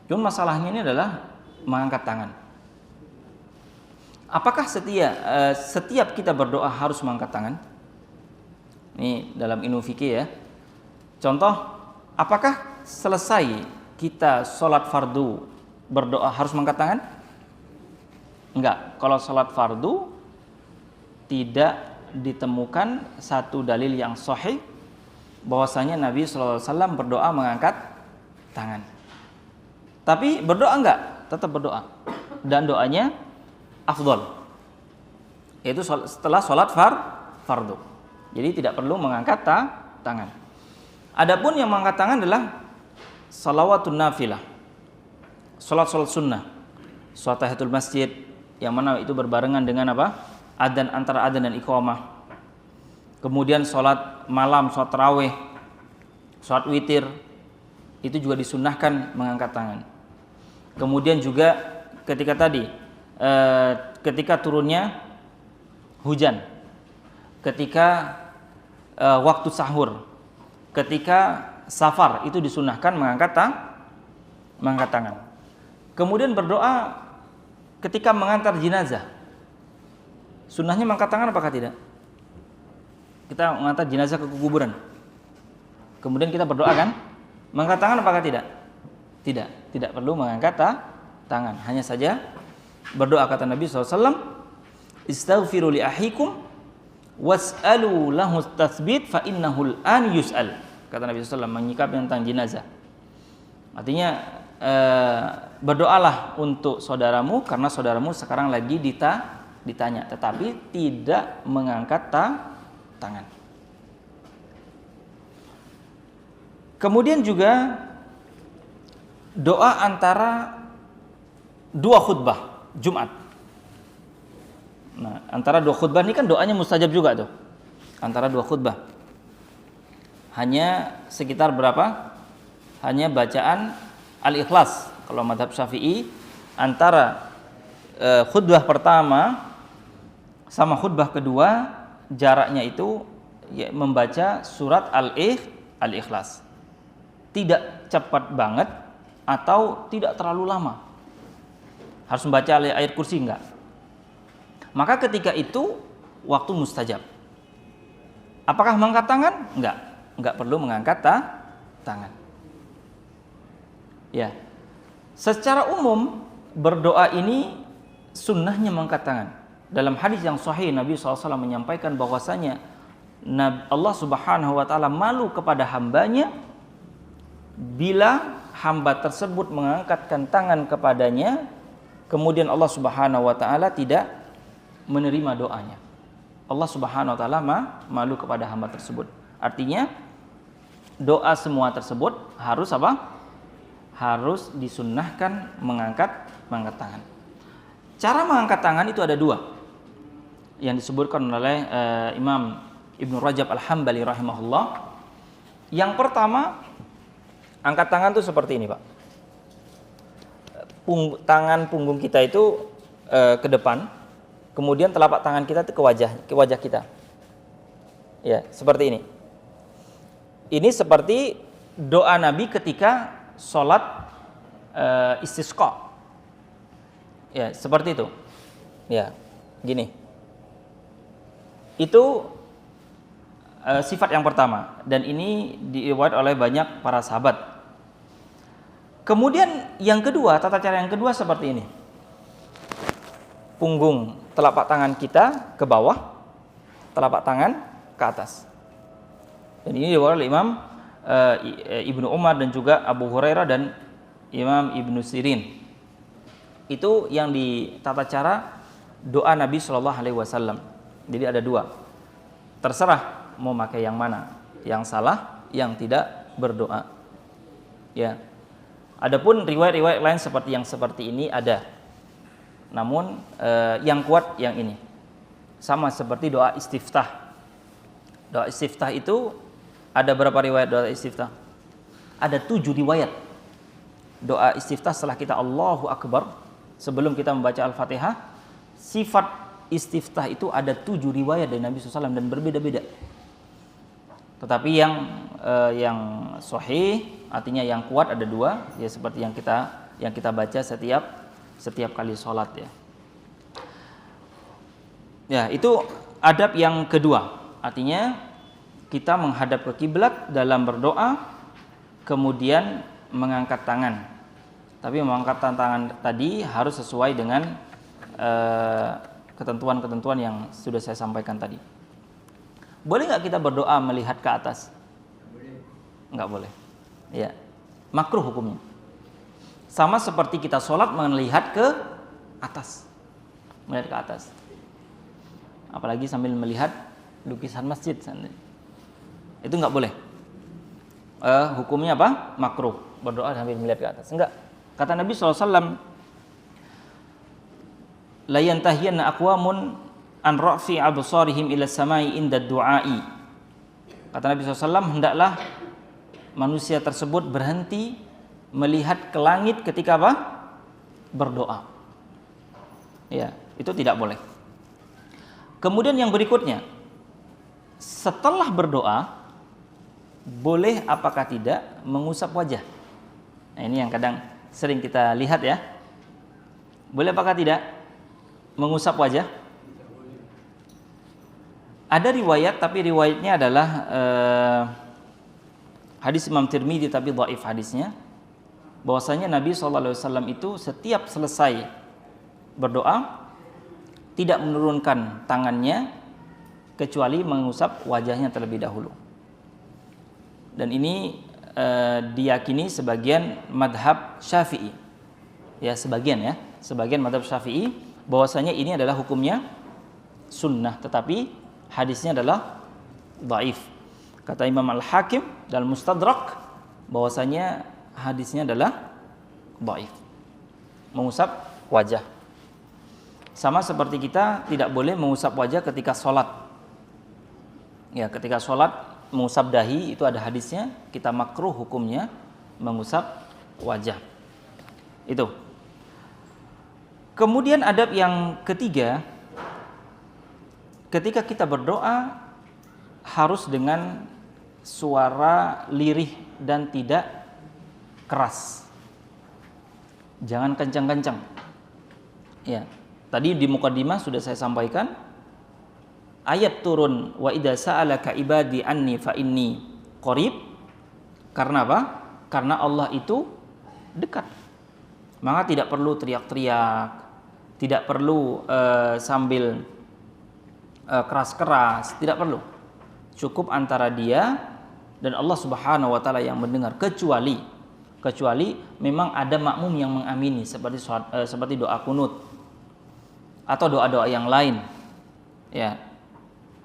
Cuma masalahnya ini adalah mengangkat tangan. Apakah setiap kita berdoa harus mengangkat tangan? Ini dalam ilmu fikih ya. Contoh, apakah selesai kita sholat fardu berdoa harus mengangkat tangan? Enggak. Kalau sholat fardu tidak ditemukan satu dalil yang sahih bahwasanya Nabi SAW berdoa mengangkat tangan. Tapi berdoa enggak, tetap berdoa. Dan doanya afdol, yaitu setelah sholat fardu. Jadi tidak perlu mengangkat tangan. Adapun yang mengangkat tangan adalah salawatun nafilah, sholat sunnah, sholat tahiyatul masjid, yang mana itu berbarengan dengan adzan, antara adzan dan iqamah. Kemudian sholat malam, sholat tarawih, sholat witir, itu juga disunnahkan mengangkat tangan. Kemudian juga ketika turunnya hujan, ketika waktu sahur, ketika safar, itu disunnahkan mengangkat tangan. Kemudian berdoa ketika mengantar jenazah, sunnahnya mengangkat tangan apakah tidak? Kita mengantar jenazah ke kuburan, kemudian kita berdoa kan? Mengangkat tangan apakah tidak? Tidak perlu mengangkat tangan. Hanya saja berdoa, kata Nabi SAW, istaghfiru li ahikum was'alu lahu tasbit fa innahul an yus'al. Kata Nabi SAW menyikapi tentang jenazah. Artinya berdoalah untuk saudaramu karena saudaramu sekarang lagi ditanya, tetapi tidak mengangkat tangan. Kemudian juga doa antara dua khutbah Jumat. Nah, antara dua khutbah ini kan doanya mustajab juga tuh. Antara dua khutbah. hanya sekitar berapa? Hanya bacaan Al-Ikhlas. Kalau mazhab Syafi'i antara khutbah pertama sama khutbah kedua jaraknya itu ya, membaca surat Al-Ikhlas. Tidak cepat banget atau tidak terlalu lama. Harus membaca ayat kursi enggak. Maka ketika itu waktu mustajab. Apakah mengangkat tangan? Enggak perlu mengangkat tangan. Ya. Secara umum berdoa ini sunnahnya mengangkat tangan. Dalam hadis yang sahih Nabi SAW menyampaikan bahwasanya Allah Subhanahu wa taala malu kepada hambanya bila hamba tersebut mengangkatkan tangan kepadanya, kemudian Allah Subhanahu wa taala tidak menerima doanya. Allah Subhanahu wa taala malu kepada hamba tersebut. Artinya doa semua tersebut harus apa? Harus disunnahkan mengangkat tangan. Cara mengangkat tangan itu ada dua yang disebutkan oleh Imam Ibnu Rajab Al-Hambali rahimahullah. Yang pertama, angkat tangan itu seperti ini, Pak. Tangan punggung kita itu ke depan, kemudian telapak tangan kita itu ke wajah kita. Ya, seperti ini. Ini seperti doa Nabi ketika sholat istisqa. Ya, seperti itu. Ya, gini. Itu sifat yang pertama dan ini diriwayat oleh banyak para sahabat. Kemudian yang kedua, tata cara yang kedua seperti ini. Punggung telapak tangan kita ke bawah, telapak tangan ke atas. Dan ini diriwayat oleh Imam Ibnu Umar dan juga Abu Hurairah dan Imam Ibnu Sirin. Itu yang di tata cara doa Nabi Shallallahu Alaihi Wasallam. Jadi ada dua. Terserah mau pakai yang mana, yang salah, yang tidak berdoa. Ya. Adapun riwayat-riwayat lain seperti ini ada. Namun yang kuat yang ini. Sama seperti doa istiftah. Doa istiftah itu ada berapa riwayat doa istiftah? Ada 7 riwayat. Doa istiftah setelah kita Allahu Akbar, sebelum kita membaca Al-Fatihah, sifat istiftah itu ada 7 riwayat dari Nabi SAW dan berbeda-beda. Tetapi yang sahih, artinya yang kuat ada 2, ya seperti yang kita baca setiap kali sholat ya. Ya, itu adab yang kedua. Artinya kita menghadap ke kiblat dalam berdoa, kemudian mengangkat tangan. Tapi mengangkat tangan tadi harus sesuai dengan ketentuan-ketentuan yang sudah saya sampaikan tadi. Boleh nggak kita berdoa melihat ke atas? Nggak boleh. Ya, makruh hukumnya. Sama seperti kita sholat melihat ke atas, melihat ke atas. Apalagi sambil melihat lukisan masjid, itu nggak boleh. Hukumnya apa? Makruh berdoa sambil melihat ke atas. Enggak. Kata Nabi SAW, la yantahiyanna aqwamun an rafi absarihim ila samai inda du'ai. Kata Nabi SAW, hendaklah manusia tersebut berhenti melihat ke langit ketika apa? Berdoa. Ya, itu tidak boleh. Kemudian yang berikutnya, setelah berdoa, boleh apakah tidak mengusap wajah? Nah, ini yang kadang sering kita lihat ya. Boleh apakah tidak mengusap wajah? Ada riwayat, tapi riwayatnya adalah hadis Imam Tirmidzi tapi dhaif hadisnya. Bahwasanya Nabi SAW itu setiap selesai berdoa tidak menurunkan tangannya kecuali mengusap wajahnya terlebih dahulu. Dan ini diyakini sebagian madhab Syafi'i. Ya, sebagian madhab Syafi'i bahwasanya ini adalah hukumnya sunnah, tetapi hadisnya adalah dhaif. Kata Imam Al-Hakim dalam Mustadrak bahwasanya hadisnya adalah dhaif. Mengusap wajah. Sama seperti kita tidak boleh mengusap wajah ketika sholat. Ya, ketika sholat mengusap dahi itu ada hadisnya, kita makruh hukumnya mengusap wajah. Itu. Kemudian adab yang ketiga, ketika kita berdoa harus dengan suara lirih dan tidak keras. Jangan kencang-kencang. Ya, tadi di mukadimah sudah saya sampaikan, ayat turun wa idza sa'alaka ibadi anni fa inni qarib. Karena apa? Karena Allah itu dekat. Maka tidak perlu teriak-teriak, tidak perlu sambil keras-keras, tidak perlu. Cukup antara dia dan Allah Subhanahu wa taala yang mendengar, kecuali memang ada makmum yang mengamini seperti doa kunut atau doa-doa yang lain. Ya.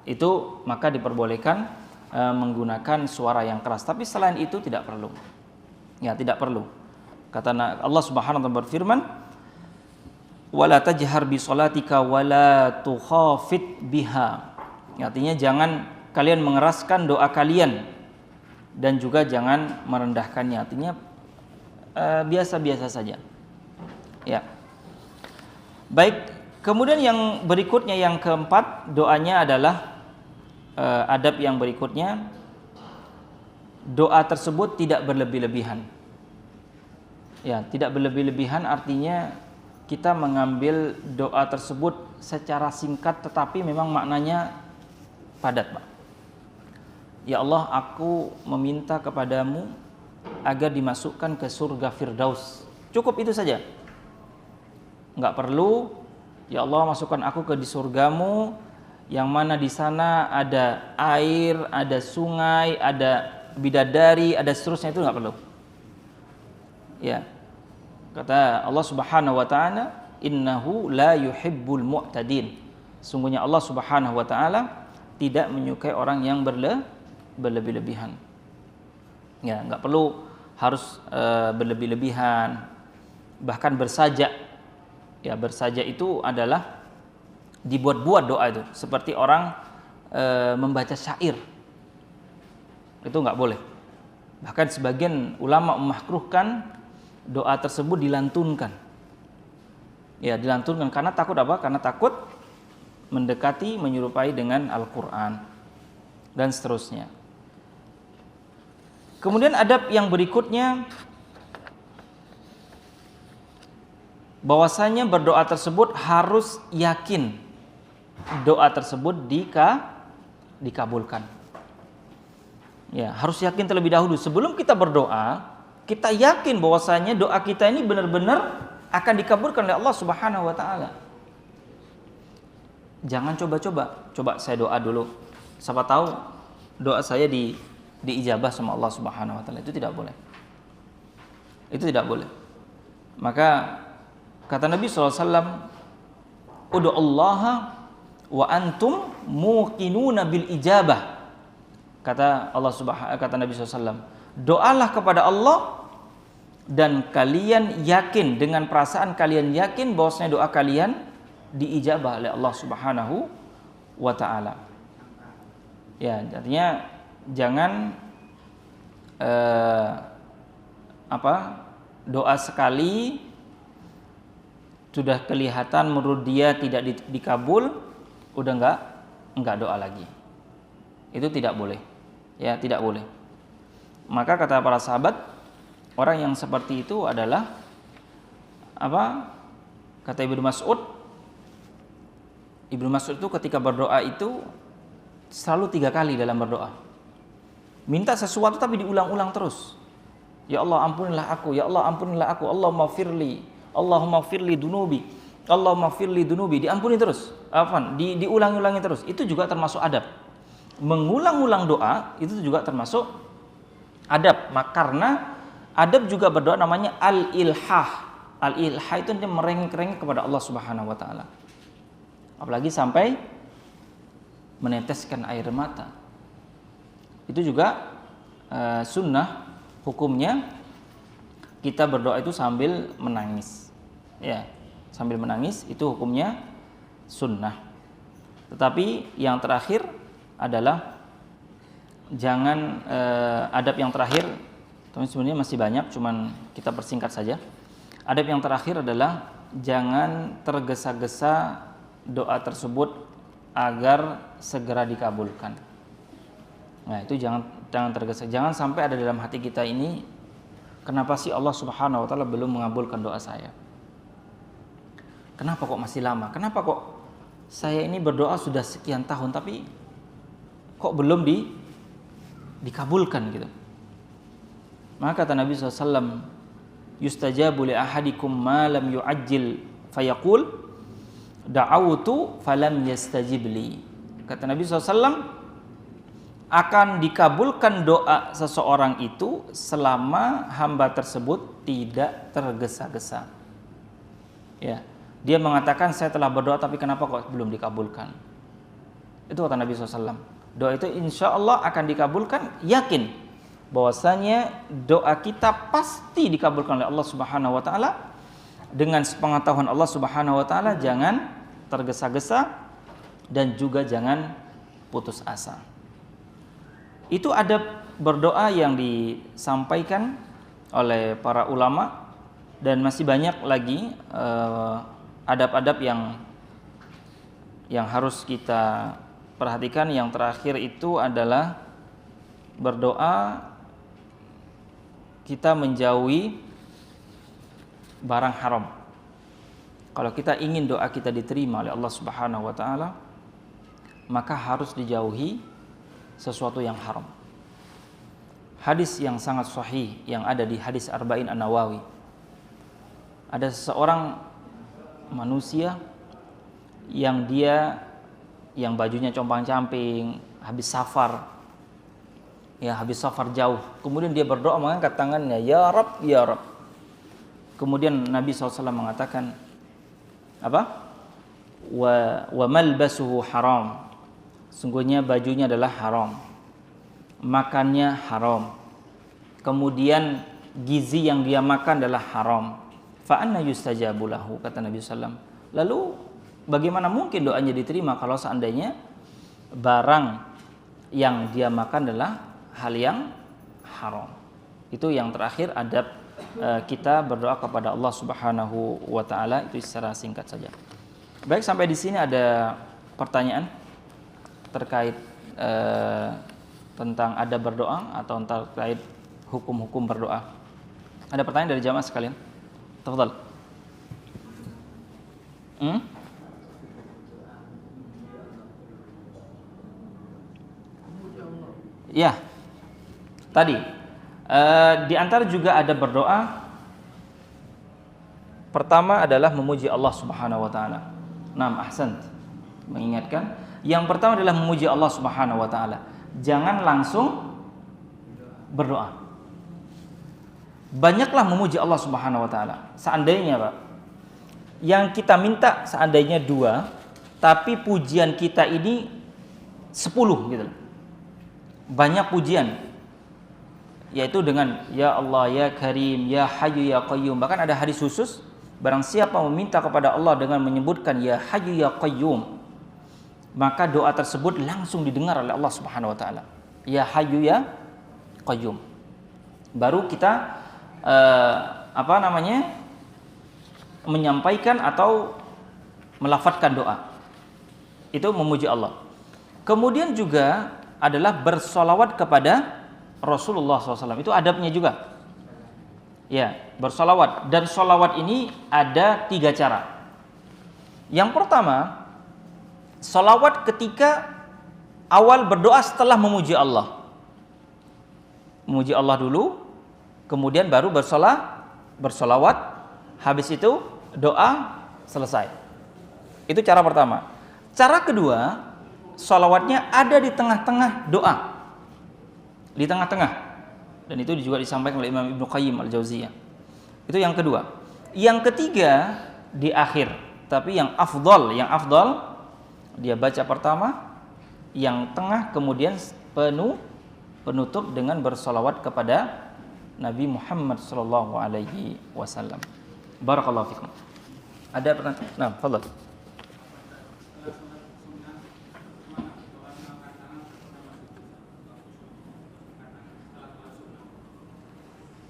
Itu maka diperbolehkan menggunakan suara yang keras, tapi selain itu tidak perlu. Ya, tidak perlu. Kata Allah Subhanahu wa taala berfirman, wala tajhar bi sholatika wala tukhafit biha. Artinya jangan kalian mengeraskan doa kalian dan juga jangan merendahkannya. Artinya biasa-biasa saja. Ya. Baik, kemudian yang berikutnya yang keempat, doanya adalah adab yang berikutnya, doa tersebut tidak berlebih-lebihan. Ya, tidak berlebih-lebihan artinya kita mengambil doa tersebut secara singkat tetapi memang maknanya padat, Pak. Ya Allah, aku meminta kepadamu agar dimasukkan ke surga Firdaus. Cukup itu saja. Enggak perlu, ya Allah masukkan aku ke di surgamu yang mana di sana ada air, ada sungai, ada bidadari, ada seterusnya, itu enggak perlu. Ya. Kata Allah Subhanahu wa taala, innahu la yuhibbul mu'tadin. Sungguhnya Allah Subhanahu wa taala tidak menyukai orang yang berlebih-lebihan. Ya, nggak perlu harus berlebih-lebihan, bahkan bersajak. Ya, bersajak itu adalah dibuat-buat doa itu, seperti orang membaca syair. Itu nggak boleh. Bahkan sebagian ulama memakruhkan doa tersebut dilantunkan. Ya, dilantunkan karena takut apa? Karena takut mendekati, menyerupai dengan Al-Quran dan seterusnya. Kemudian adab yang berikutnya, bahwasanya berdoa tersebut harus yakin doa tersebut dikabulkan. Ya, harus yakin terlebih dahulu sebelum kita berdoa, kita yakin bahwasanya doa kita ini benar-benar akan dikabulkan oleh Allah Subhanahu wa taala. Jangan coba-coba, coba saya doa dulu. Siapa tahu doa saya diijabah sama Allah Subhanahu wa taala. Itu tidak boleh. Itu tidak boleh. Maka kata Nabi SAW, ud'ullaha wa antum muqinuna bil ijabah. Kata Nabi SAW, doalah kepada Allah dan kalian yakin, dengan perasaan kalian yakin bahwasanya doa kalian diijabah oleh Allah Subhanahu wa taala. Ya, artinya jangan doa sekali sudah kelihatan menurut dia tidak dikabul, udah enggak doa lagi. Itu tidak boleh. Ya, tidak boleh. Maka kata para sahabat, orang yang seperti itu adalah kata Ibnu Mas'ud itu ketika berdoa itu selalu 3 kali dalam berdoa. Minta sesuatu tapi diulang-ulang terus. Ya Allah ampunilah aku, ya Allah ampunilah aku, Allahumma firli dunubi, Allahumma firli dunubi, diampuni terus. Diulang-ulangi terus. Itu juga termasuk adab. Mengulang-ulang doa itu juga termasuk adab. Karena adab juga berdoa namanya al-ilhah. Al-ilhah itu merengek-rengek kepada Allah Subhanahu wa taala. Apalagi sampai meneteskan air mata. Itu juga sunnah hukumnya, kita berdoa itu sambil menangis. Ya, sambil menangis itu hukumnya sunnah. Tetapi yang terakhir adalah jangan adab yang terakhir, tapi sebenarnya masih banyak, cuman kita persingkat saja. Adab yang terakhir adalah jangan tergesa-gesa doa tersebut agar segera dikabulkan. Nah, itu jangan tergesa. Jangan sampai ada dalam hati kita ini, kenapa sih Allah Subhanahu wa taala belum mengabulkan doa saya? Kenapa kok masih lama? Kenapa kok saya ini berdoa sudah sekian tahun tapi kok belum dikabulkan gitu? Maka kata Nabi SAW, yustajabu li ahadikum ma lam yu'ajjil fayaqul da'awtu falam yastajib li. Kata Nabi SAW, akan dikabulkan doa seseorang itu selama hamba tersebut tidak tergesa-gesa. Ya, dia mengatakan saya telah berdoa tapi kenapa kok belum dikabulkan? Itu kata Nabi SAW. Doa itu insya Allah akan dikabulkan, yakin bahwasanya doa kita pasti dikabulkan oleh Allah Subhanahu wa taala. Dengan sepengetahuan Allah Subhanahu wa taala, jangan tergesa-gesa dan juga jangan putus asa. Itu adab berdoa yang disampaikan oleh para ulama, dan masih banyak lagi adab-adab yang harus kita perhatikan. Yang terakhir itu adalah berdoa kita menjauhi barang haram. Kalau kita ingin doa kita diterima oleh Allah Subhanahu wa taala, maka harus dijauhi sesuatu yang haram. Hadis yang sangat sahih yang ada di hadis Arba'in An-Nawawi. Ada seseorang manusia yang bajunya compang-camping, habis safar jauh. Kemudian dia berdoa mengangkat tangannya, ya Rabb, ya Rabb. Kemudian Nabi SAW mengatakan apa? Wa malbasuhu haram. Sungguhnya bajunya adalah haram, makannya haram, kemudian gizi yang dia makan adalah haram. Fa anna yustajabu lahu, kata Nabi SAW. Lalu bagaimana mungkin doanya diterima kalau seandainya barang yang dia makan adalah hal yang haram? Itu yang terakhir adab kita berdoa kepada Allah Subhanahu wa taala, itu secara singkat saja. Baik, sampai di sini ada pertanyaan terkait tentang adab berdoa atau terkait hukum-hukum berdoa. Ada pertanyaan dari jamaah sekalian? Tafadhal. Ya, tadi di antara juga ada berdoa. Pertama adalah memuji Allah Subhanahu wa taala. Naam, ahsant. Mengingatkan, yang pertama adalah memuji Allah Subhanahu wa taala. Jangan langsung berdoa. Banyaklah memuji Allah Subhanahu wa taala. Seandainya, Pak, yang kita minta seandainya 2, tapi pujian kita ini 10 gitu. Banyak pujian, yaitu dengan ya Allah, ya Karim, ya Hayyu, ya Qayyum. Bahkan ada hadis khusus, barang siapa meminta kepada Allah dengan menyebutkan ya Hayyu, ya Qayyum, maka doa tersebut langsung didengar oleh Allah Subhanahu wa taala. Ya Hayyu, ya Qayyum. Baru kita menyampaikan atau melafadzkan doa. Itu memuji Allah. Kemudian juga adalah bersolawat kepada Rasulullah SAW. Itu adabnya juga. Ya, bersolawat. Dan solawat ini ada 3 cara. Yang pertama, solawat ketika awal berdoa setelah memuji Allah. Memuji Allah dulu, kemudian baru bersolawat, habis itu doa selesai. Itu cara pertama. Cara kedua, solawatnya ada di tengah-tengah doa, di tengah-tengah, dan itu juga disampaikan oleh Imam Ibnu Qayyim Al-Jauziyah. Itu yang kedua. Yang ketiga di akhir, tapi yang afdal dia baca pertama, yang tengah, kemudian penutup dengan bersolawat kepada Nabi Muhammad sallallahu alaihi wasallam. Barakallahu fikum. Ada pertanyaan? Nah, fadhal.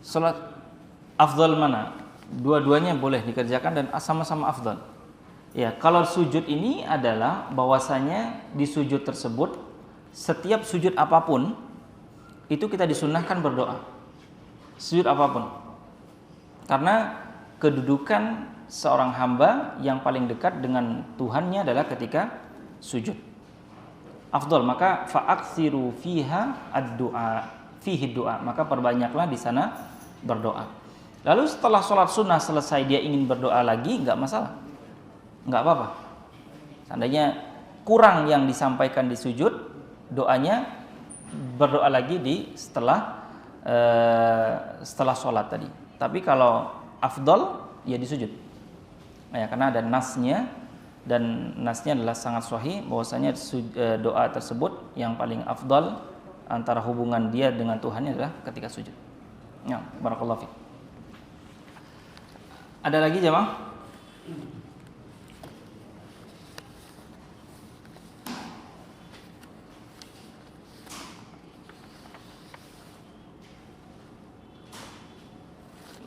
Salat afdal mana? Dua-duanya boleh dikerjakan dan sama-sama afdal. Ya, kalau sujud ini adalah bahwasanya di sujud tersebut setiap sujud apapun itu kita disunnahkan berdoa. Sujud apapun. Karena kedudukan seorang hamba yang paling dekat dengan Tuhannya adalah ketika sujud. Afdal, maka fa'aksiru fiha ad-du'a, fihi du'a, maka perbanyaklah di sana berdoa. Lalu setelah sholat sunnah selesai dia ingin berdoa lagi, nggak masalah, nggak apa-apa. Seandainya kurang yang disampaikan di sujud, doanya berdoa lagi di setelah sholat tadi. Tapi kalau afdal ya di sujud. Ya, karena ada nasnya, dan nasnya adalah sangat sahih bahwasanya doa tersebut yang paling afdal antara hubungan dia dengan Tuhannya adalah ketika sujud. Ya, barakallahu fiik. Ada lagi jemaah?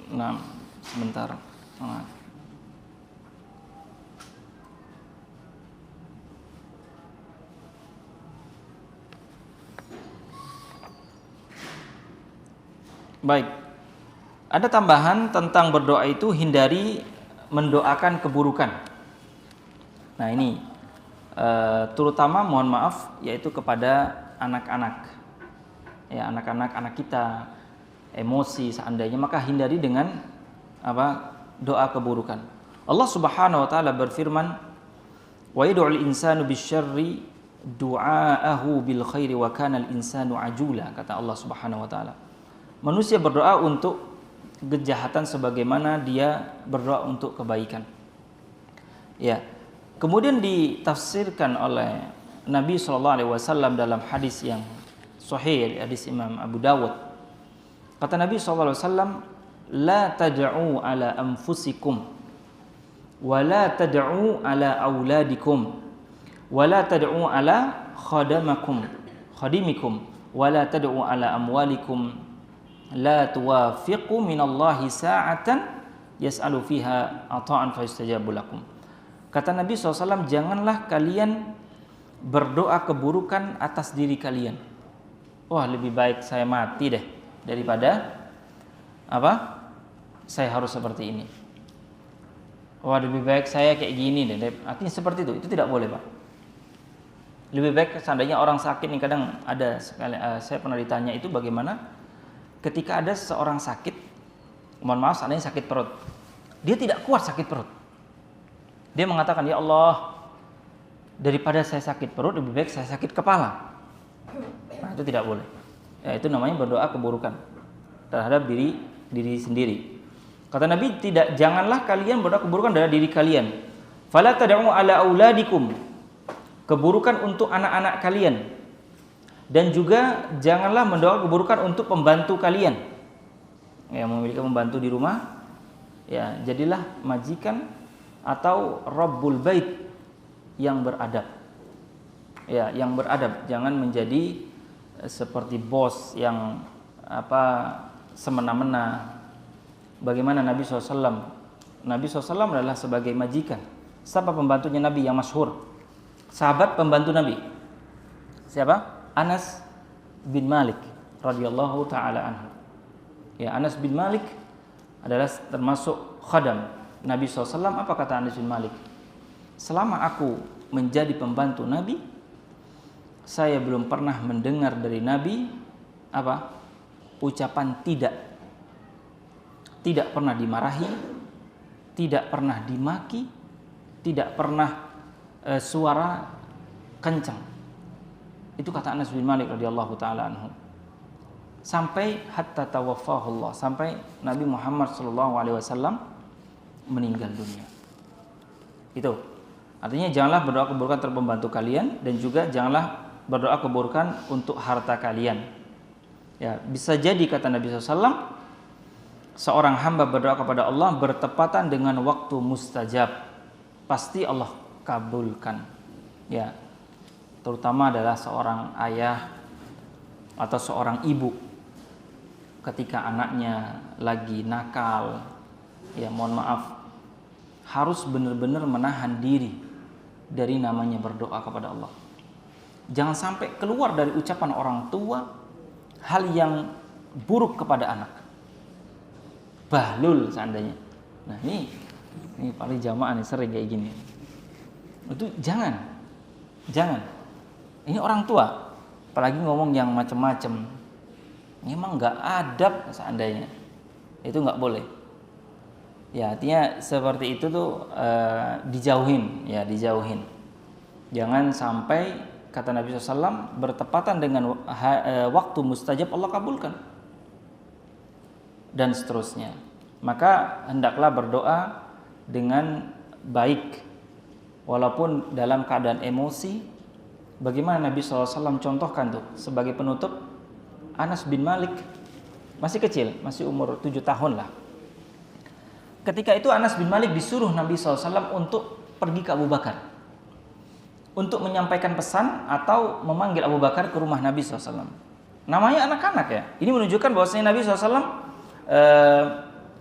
Nah, sebentar. Nah. Baik. Ada tambahan tentang berdoa itu hindari mendoakan keburukan. Nah, ini terutama mohon maaf yaitu kepada anak-anak. Ya, anak kita emosi seandainya, maka hindari dengan doa keburukan. Allah Subhanahu wa taala berfirman, "Wa yad'ul insanu bisyarri du'aahu bil khairi wa kana al insanu ajula," kata Allah Subhanahu wa taala. Manusia berdoa untuk kejahatan sebagaimana dia berdoa untuk kebaikan. Ya. Kemudian ditafsirkan oleh Nabi SAW dalam hadis yang sahih, hadis Imam Abu Dawud. Kata Nabi SAW, "La tad'u ala anfusikum wa la tad'u ala auladikum wa la tad'u ala khadimikum wa la tad'u ala amwalikum la tuwafiqu minallahi sa'atan yas'alu fiha ata'an fayastajabu lakum." Kata Nabi SAW, janganlah kalian berdoa keburukan atas diri kalian. Wah, lebih baik saya mati deh daripada saya harus seperti ini. Wah, lebih baik saya kayak gini deh. Artinya seperti itu tidak boleh, Pak. Lebih baik seandainya orang sakit nih, kadang ada sekali saya pernah ditanya itu bagaimana ketika ada seorang sakit, mohon maaf seandainya sakit perut, dia tidak kuat sakit perut, dia mengatakan, "Ya Allah, daripada saya sakit perut lebih baik saya sakit kepala." Nah, itu tidak boleh. Ya, itu namanya berdoa keburukan terhadap diri sendiri. Kata Nabi, janganlah kalian berdoa keburukan dari diri kalian. Fala tad'u ala auladikum, keburukan untuk anak-anak kalian. Dan juga janganlah mendoa keburukan untuk pembantu kalian. Ya, memiliki pembantu di rumah, ya jadilah majikan atau rabbul bait yang beradab. Ya, yang beradab, jangan menjadi seperti bos yang semena-mena. Bagaimana Nabi SAW? Nabi SAW adalah sebagai majikan. Siapa pembantunya Nabi yang masyhur? Sahabat pembantu Nabi. Siapa? Anas bin Malik radhiyallahu taala anhu. Ya, Anas bin Malik adalah termasuk khadam Nabi SAW. Apa kata Anas bin Malik? Selama aku menjadi pembantu Nabi, saya belum pernah mendengar dari Nabi ucapan tidak. Tidak pernah dimarahi, tidak pernah dimaki, tidak pernah suara kencang. Itu kata Anas bin Malik radhiyallahu taala anhu. Sampai hatta tawaffahullah, sampai Nabi Muhammad sallallahu alaihi wasallam meninggal dunia. Itu. Artinya janganlah berdoa keburukan terhadap pembantu kalian, dan juga janganlah berdoa keburukan untuk harta kalian. Ya, bisa jadi kata Nabi SAW, seorang hamba berdoa kepada Allah bertepatan dengan waktu mustajab, pasti Allah kabulkan. Ya, terutama adalah seorang ayah atau seorang ibu ketika anaknya lagi nakal, ya mohon maaf, harus benar-benar menahan diri dari namanya berdoa kepada Allah. Jangan sampai keluar dari ucapan orang tua hal yang buruk kepada anak. Bahlul seandainya. Nah ini paling jamaah nih sering kayak gini. Itu jangan. Ini orang tua, apalagi ngomong yang macam-macam. Memang nggak adab seandainya. Itu nggak boleh. Ya artinya seperti itu tuh dijauhin. Jangan sampai kata Nabi SAW bertepatan dengan waktu mustajab Allah kabulkan dan seterusnya. Maka hendaklah berdoa dengan baik walaupun dalam keadaan emosi. Bagaimana Nabi SAW contohkan tuh sebagai penutup, Anas bin Malik masih kecil, masih umur 7 tahun lah. Ketika itu Anas bin Malik disuruh Nabi SAW untuk pergi ke Abu Bakar untuk menyampaikan pesan atau memanggil Abu Bakar ke rumah Nabi SAW. Namanya anak-anak ya. Ini menunjukkan bahwasanya Nabi SAW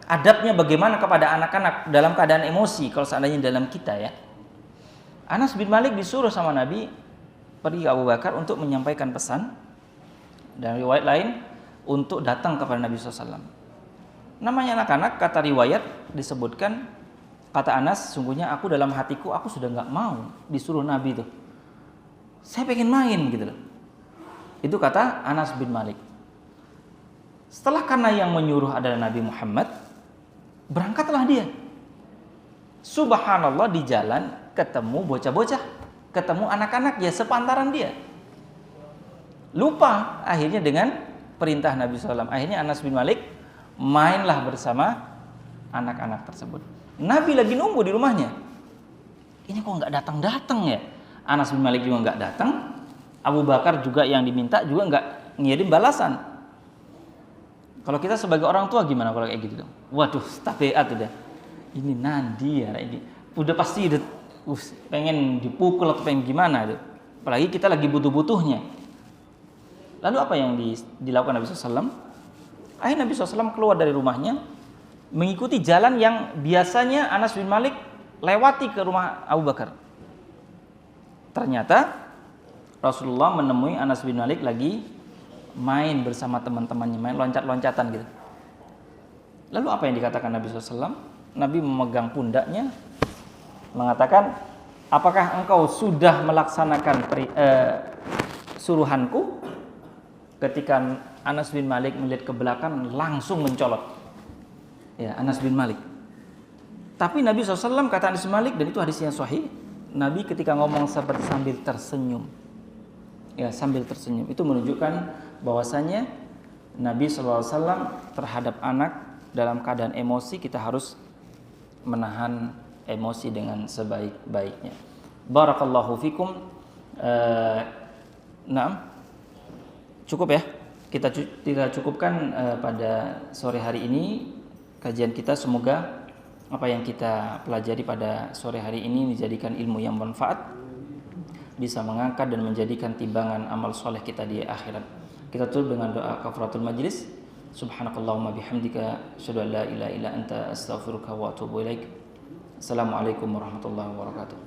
adabnya bagaimana kepada anak-anak dalam keadaan emosi kalau seandainya dalam kita ya. Anas bin Malik disuruh sama Nabi pergi ke Abu Bakar untuk menyampaikan pesan, dan riwayat lain untuk datang kepada Nabi SAW. Namanya anak-anak, kata riwayat disebutkan, kata Anas, sungguhnya aku dalam hatiku aku sudah nggak mau disuruh Nabi itu. Saya pengen main gitu loh. Itu kata Anas bin Malik. Setelah karena yang menyuruh adalah Nabi Muhammad, berangkatlah dia. Subhanallah, di jalan ketemu bocah-bocah, ketemu anak-anak ya sepantaran dia. Lupa akhirnya dengan perintah Nabi SAW. Akhirnya Anas bin Malik mainlah bersama anak-anak tersebut. Nabi lagi nunggu di rumahnya. Ini kok nggak datang-datang ya? Anas bin Malik juga nggak datang. Abu Bakar juga yang diminta juga nggak ngirim balasan. Kalau kita sebagai orang tua gimana kalau kayak gitu? Waduh, tabiat udah. Ini Nandi ya ini. Udah pasti udah pengen dipukul atau pengen gimana itu. Apalagi kita lagi butuh-butuhnya. Lalu apa yang dilakukan Nabi SAW? Akhirnya Nabi SAW keluar dari rumahnya, mengikuti jalan yang biasanya Anas bin Malik lewati ke rumah Abu Bakar. Ternyata Rasulullah menemui Anas bin Malik lagi main bersama teman-temannya, main loncat-loncatan gitu. Lalu apa yang dikatakan Nabi SAW? Nabi memegang pundaknya, mengatakan, apakah engkau sudah melaksanakan suruhanku? Ketika Anas bin Malik melihat ke belakang langsung mencolot. Ya, Anas bin Malik. Tapi Nabi SAW kata Anas bin Malik, dan itu hadisnya sahih, Nabi ketika ngomong seperti sambil tersenyum. Ya, sambil tersenyum. Itu menunjukkan bahwasanya Nabi SAW terhadap anak dalam keadaan emosi kita harus menahan emosi dengan sebaik-baiknya. Barakallahu fikum. Cukup ya. Kita cukupkan pada sore hari ini kajian kita. Semoga apa yang kita pelajari pada sore hari ini dijadikan ilmu yang bermanfaat, bisa mengangkat dan menjadikan timbangan amal soleh kita di akhirat. Kita tutup dengan doa kafaratul majlis. Subhanakallahumma bihamdika asyhadu an la ilaha illa anta astaghfiruka wa atubu ilaik. Assalamualaikum warahmatullahi wabarakatuh.